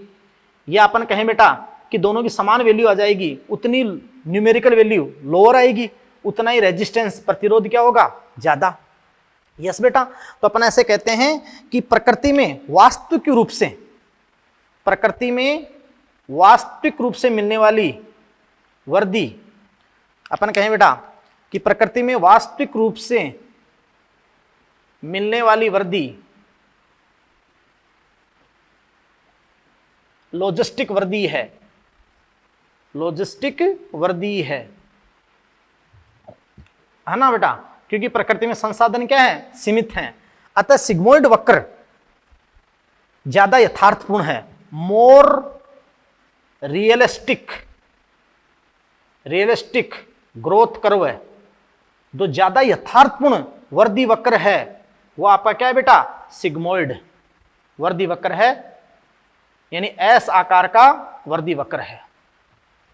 ये अपन कहें बेटा कि दोनों की समान वैल्यू आ जाएगी, उतनी न्यूमेरिकल वैल्यू लोअर आएगी, उतना ही रेजिस्टेंस प्रतिरोध क्या होगा, ज्यादा। यस बेटा, तो अपन ऐसे कहते हैं कि प्रकृति में वास्तविक रूप से मिलने वाली वर्दी, अपन कहें बेटा कि प्रकृति में वास्तविक रूप से मिलने वाली वर्दी लॉजिस्टिक वर्दी है, लॉजिस्टिक वर्दी है ना बेटा, क्योंकि प्रकृति में संसाधन क्या है, सीमित हैं। अतः सिग्मोइड वक्र ज्यादा यथार्थपूर्ण है, मोर रियलिस्टिक ग्रोथ कर्व है। जो ज्यादा यथार्थपूर्ण वर्दी वक्र है वो आपका क्या है बेटा, सिग्मोइड वर्दी वक्र है, यानी एस आकार का वर्दी वक्र है।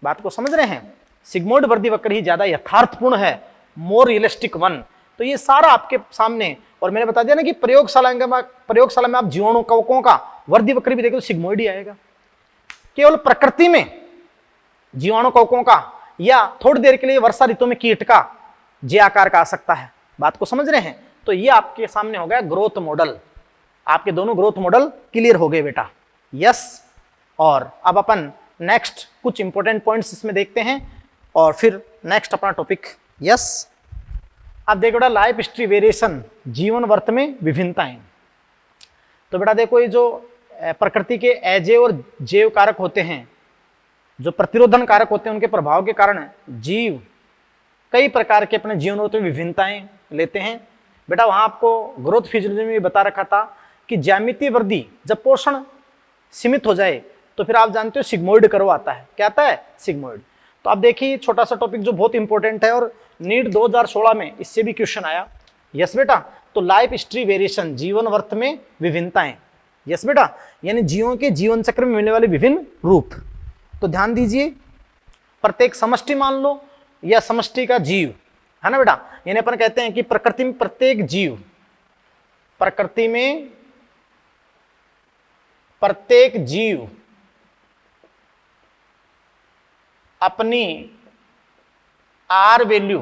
बात को समझ रहे हैं, सिग्मोइड वर्दी वक्र ही ज्यादा यथार्थपूर्ण है, मोर रियलिस्टिक वन। तो ये सारा आपके सामने, और मैंने बता दिया ना कि प्रयोगशाला में आप जीवाणु कवकों का वर्दी वक्र भी देखो तो सिग्मोइड ही आएगा। केवल प्रकृति में जीवाणु कवकों का या थोड़ी देर के लिए वर्षा ऋतु में कीट का जे आकार का आ सकता है। बात को समझ रहे हैं, तो ये आपके सामने हो गया ग्रोथ मॉडल। आपके दोनों ग्रोथ मॉडल क्लियर हो गए बेटा। यस, और अब अपन नेक्स्ट कुछ इंपॉर्टेंट पॉइंट्स इसमें देखते हैं और फिर नेक्स्ट अपना टॉपिक। यस, अब देखो बेटा लाइफ हिस्ट्री वेरिएशन, जीवन वर्त में विभिन्नताएं। तो बेटा देखो ये जो प्रकृति के अजैव और जैव कारक होते हैं, जो प्रतिरोधन कारक होते हैं, उनके प्रभाव के कारण जीव कई प्रकार के अपने जीवन वर्त में विभिन्नताएं लेते हैं। बेटा वहां आपको ग्रोथ फिजियोलॉजी में भी बता रखा था कि ज्यामितीय वृद्धि जब पोषण सीमित हो जाए तो फिर आप जानते हो सिग्मोइड कर्व आता है। क्या आता है? सिग्मोइड। तो आप देखिए छोटा सा टॉपिक जो बहुत इंपॉर्टेंट है और नीट 2016 में इससे भी क्वेश्चन आया। यस बेटा, तो लाइफ हिस्ट्री वेरिएशन, जीवन वर्त में विभिन्नताएं। यस बेटा, यानी जीवों के जीवन चक्र में मिलने वाले विभिन्न रूप। तो ध्यान दीजिए, प्रत्येक समष्टि मान लो या समष्टि का जीव, है ना बेटा, यानी अपन कहते हैं कि प्रकृति में प्रत्येक जीव, प्रकृति में प्रत्येक जीव अपनी आर वैल्यू,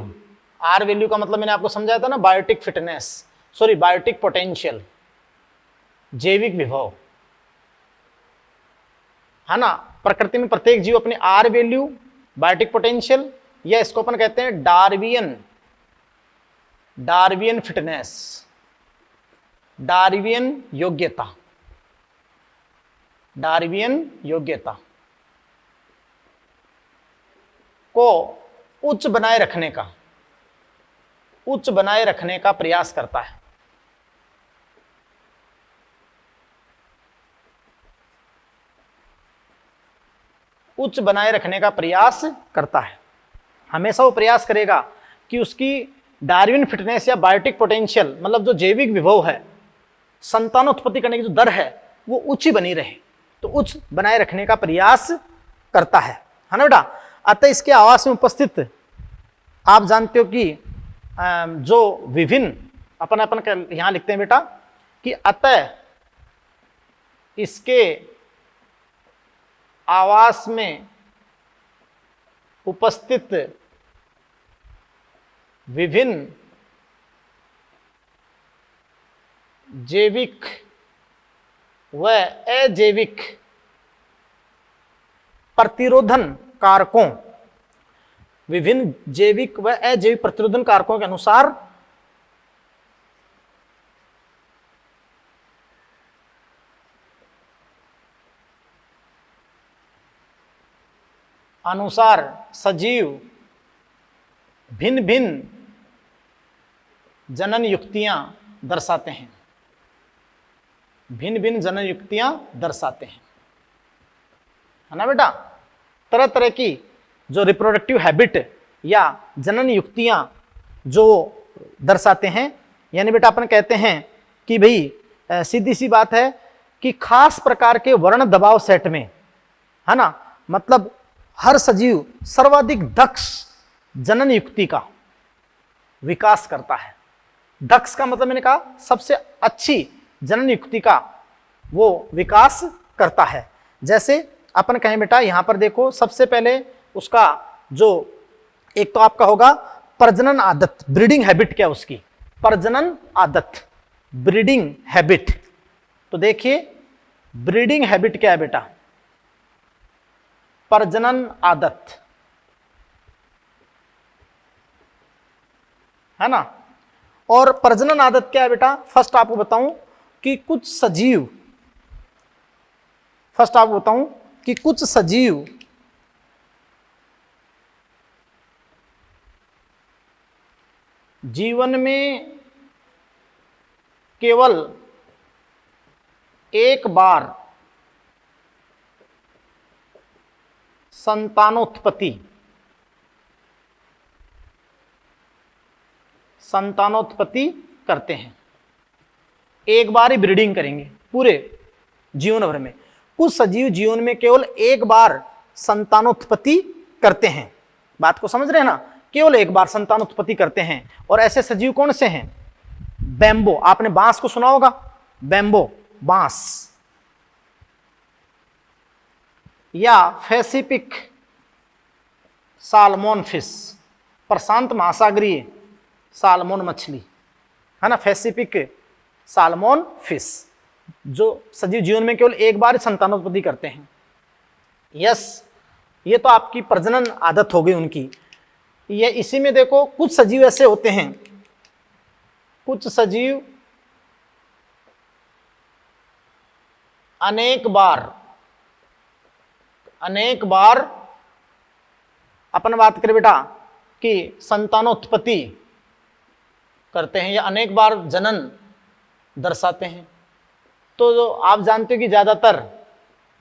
आर वैल्यू का मतलब मैंने आपको समझाया था ना, biotic fitness, sorry biotic potential, जैविक विभव, है ना। प्रकृति में प्रत्येक जीव अपनी आर वैल्यू, बायोटिक पोटेंशियल, या इसको अपन कहते हैं डार्वियन, डार्वियन फिटनेस, डार्वियन योग्यता, डार्वियन योग्यता को उच्च बनाए रखने का, उच्च बनाए रखने का प्रयास करता है। उच्च बनाए रखने का प्रयास करता है। हमेशा वो प्रयास करेगा कि उसकी डार्विन फिटनेस या बायोटिक पोटेंशियल, मतलब जो जैविक विभव है, संतानोत्पत्ति करने की जो दर है, वो उच्च बनी रहे। तो उच्च बनाए रखने का प्रयास करता है ना बेटा। अतः इसके आवास में उपस्थित आप जानते हो कि जो विभिन्न अपन यहां लिखते हैं बेटा कि अतः इसके आवास में उपस्थित विभिन्न जैविक व अजैविक प्रतिरोधन कारकों, विभिन्न जैविक व अजैविक प्रतिरोधन कारकों के अनुसार सजीव भिन्न भिन्न जनन युक्तियां दर्शाते हैं, भिन्न भिन्न जनन युक्तियां दर्शाते हैं, है ना बेटा। तरह तरह की जो रिप्रोडक्टिव हैबिट या जनन युक्तियां जो दर्शाते हैं, यानी बेटा अपन कहते हैं कि भाई सीधी सी बात है कि खास प्रकार के वर्ण दबाव सेट में, है ना, मतलब हर सजीव सर्वाधिक दक्ष जनन युक्ति का विकास करता है। दक्ष का मतलब मैंने कहा सबसे अच्छी जनन युक्ति का वो विकास करता है। जैसे अपन कहें बेटा, यहां पर देखो सबसे पहले उसका जो एक तो आपका होगा प्रजनन आदत, ब्रीडिंग हैबिट, क्या उसकी प्रजनन आदत, ब्रीडिंग हैबिट। तो देखिए ब्रीडिंग हैबिट क्या है बेटा, प्रजनन आदत, है ना। और प्रजनन आदत क्या है बेटा, फर्स्ट आपको बताऊं कि कुछ सजीव, फर्स्ट आपको बताऊं कि कुछ सजीव जीवन में केवल एक बार संतानोत्पत्ति करते हैं, एक बार ही ब्रीडिंग करेंगे पूरे जीवन भर में। कुछ सजीव जीवन में केवल एक बार संतानोत्पत्ति करते हैं, बात को समझ रहे हैं ना, केवल एक बार संतानोत्पत्ति करते हैं। और ऐसे सजीव कौन से हैं, बैम्बो, आपने बांस को सुना होगा, बैम्बो बांस, या पैसिफिक साल्मोन फिश, प्रशांत महासागरीय साल्मोन मछली, है ना, पैसिफिक साल्मोन फिश, जो सजीव जीवन में केवल एक बार संतानोत्पत्ति करते हैं। यस, ये तो आपकी प्रजनन आदत हो गई उनकी। ये इसी में देखो कुछ सजीव ऐसे होते हैं, कुछ सजीव अनेक बार अपन बात करें बेटा कि संतानोत्पत्ति करते हैं या अनेक बार जनन दर्शाते हैं। तो जो आप जानते हो कि ज्यादातर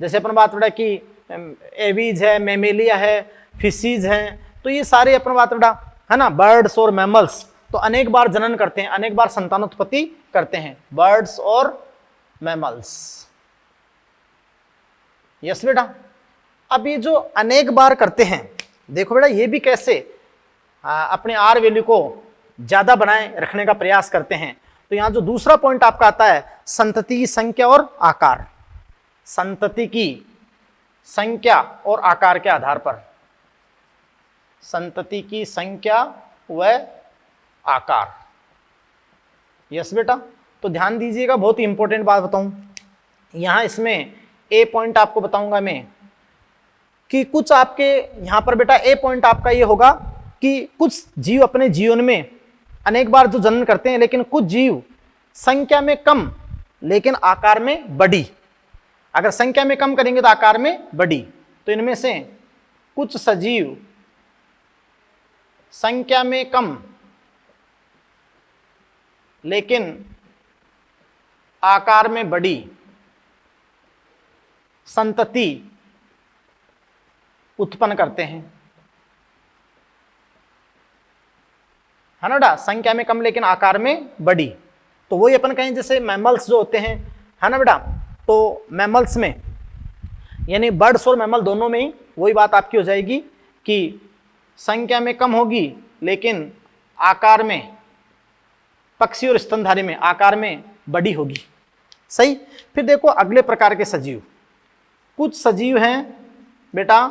जैसे अपन बात बेटा कि एवीज है, मेमेलिया है, फिशीज हैं, तो ये सारे अपन बात बेटा है ना, बर्ड्स और मैमल्स तो अनेक बार जनन करते हैं, अनेक बार संतानोत्पत्ति करते हैं, बर्ड्स और मैमल्स। यस बेटा। अब ये जो अनेक बार करते हैं, देखो बेटा ये भी कैसे अपने आर वैल्यू को ज्यादा बनाए रखने का प्रयास करते हैं। तो यहां जो दूसरा पॉइंट आपका आता है, संतति की संख्या और आकार। संतति की संख्या और आकार के आधार पर, संतति की संख्या व आकार। यस बेटा। तो ध्यान दीजिएगा, बहुत ही इंपॉर्टेंट बात बताऊं यहां, इसमें ए पॉइंट आपको बताऊंगा मैं कि कुछ आपके यहां पर बेटा ए पॉइंट आपका ये होगा कि कुछ जीव अपने जीवन में अनेक बार जो जनन करते हैं, लेकिन कुछ जीव संख्या में कम लेकिन आकार में बड़ी। अगर संख्या में कम करेंगे तो आकार में बड़ी। तो इनमें से कुछ सजीव संख्या में कम लेकिन आकार में बड़ी संतति उत्पन्न करते हैं, है ना बेटा। संख्या में कम लेकिन आकार में बड़ी। तो वही अपन कहें जैसे मैमल्स जो होते हैं, है ना बेटा, तो मैमल्स में यानी बर्ड्स और मैमल दोनों में ही वही बात आपकी हो जाएगी कि संख्या में कम होगी लेकिन आकार में, पक्षी और स्तनधारी में आकार में बड़ी होगी। सही। फिर देखो अगले प्रकार के सजीव, कुछ सजीव हैं बेटा,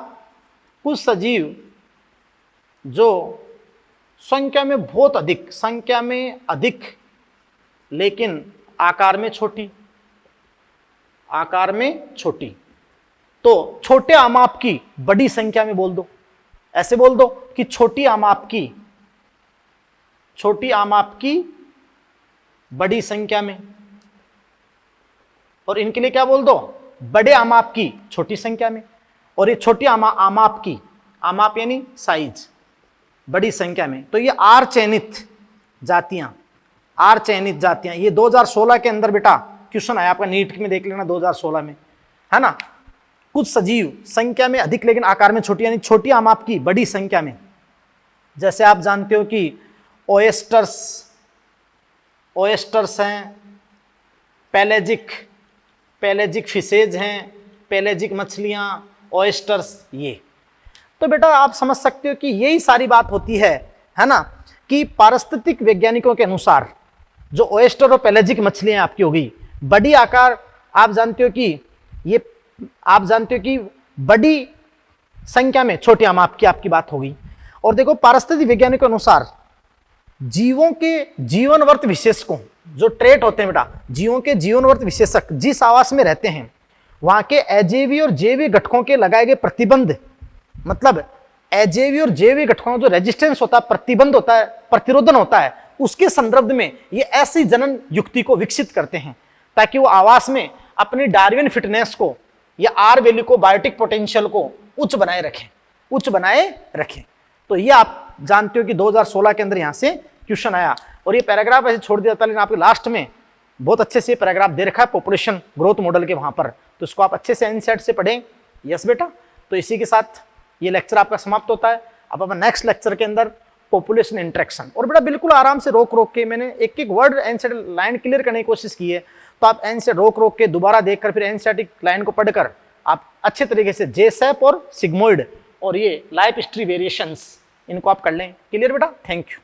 कुछ सजीव जो संख्या में बहुत अधिक, संख्या में अधिक लेकिन आकार में छोटी, आकार में छोटी। तो छोटे आमाप की बड़ी संख्या में बोल दो, ऐसे बोल दो कि छोटी आमाप की, छोटी आमाप की बड़ी संख्या में। और इनके लिए क्या बोल दो, बड़े आमाप की छोटी संख्या में। और ये छोटी आमाप की, आमाप यानी साइज, बड़ी संख्या में। तो ये आर चयनित जातियां, आर चयनित जातियां, ये 2016 के अंदर बेटा क्वेश्चन आया आपका, नीट में देख लेना 2016 में, है ना। कुछ सजीव संख्या में अधिक लेकिन आकार में छोटी, यानी छोटी आमाप की बड़ी संख्या में। जैसे आप जानते हो कि ओएस्टर्स, ओएस्टर्स हैं, पैलेजिक फिशेज हैं, पैलेजिक मछलियां, ओएस्टर्स, ये। तो बेटा आप समझ सकते हो कि यही सारी बात होती है ना, कि पारिस्थितिक वैज्ञानिकों के अनुसार जो ओएस्टर और पैलेजिक मछलियां आपकी हो गई, बड़ी आकार, आप जानते हो कि ये, आप जानते हो कि बड़ी संख्या में छोटी आमाप की आपकी बात होगी। और देखो पारिस्थितिक वैज्ञानिकों के अनुसार जीवों के जीवनवर्त विशेषकों, जो ट्रेट होते हैं बेटा, जीवों के जीवनवर्त विशेषक जिस आवास में रहते हैं वहां के अजैवी और जैविक घटकों के लगाए गए प्रतिबंध, मतलब अजैवी और जैविक घटकों का जो रेजिस्टेंस होता है, प्रतिबंध होता है, प्रतिरोधन होता है, उसके संदर्भ में ये ऐसी जनन युक्ति को विकसित करते हैं ताकि वो आवास में अपनी डार्विन फिटनेस को या आर वैल्यू को, बायोटिक पोटेंशियल को उच्च बनाए रखें, उच्च बनाए रखें। तो ये आप जानते हो कि 2016 के अंदर यहां से क्वेश्चन आया। और ये पैराग्राफ ऐसे छोड़ दिया था, लेकिन आपके लास्ट में बहुत अच्छे से पैराग्राफ दे रखा है पॉपुलेशन ग्रोथ मॉडल के वहां पर, तो इसको आप अच्छे से एनसीईआरटी से पढ़ें। यस बेटा। तो इसी के साथ ये लेक्चर आपका समाप्त होता है। अब अपन नेक्स्ट लेक्चर के अंदर पॉपुलेशन इंटरेक्शन, और बेटा बिल्कुल आराम से रोक के मैंने एक एक वर्ड एनसीईआरटी लाइन क्लियर करने की कोशिश की है, तो आप एनसीईआरटी रोक के दोबारा देखकर फिर एनसीईआरटी लाइन को पढ़कर आप अच्छे तरीके से जेसैप और सिग्मोइड और ये लाइफ हिस्ट्री वेरिएशंस, इनको आप कर लें। क्लियर बेटा। Thank you.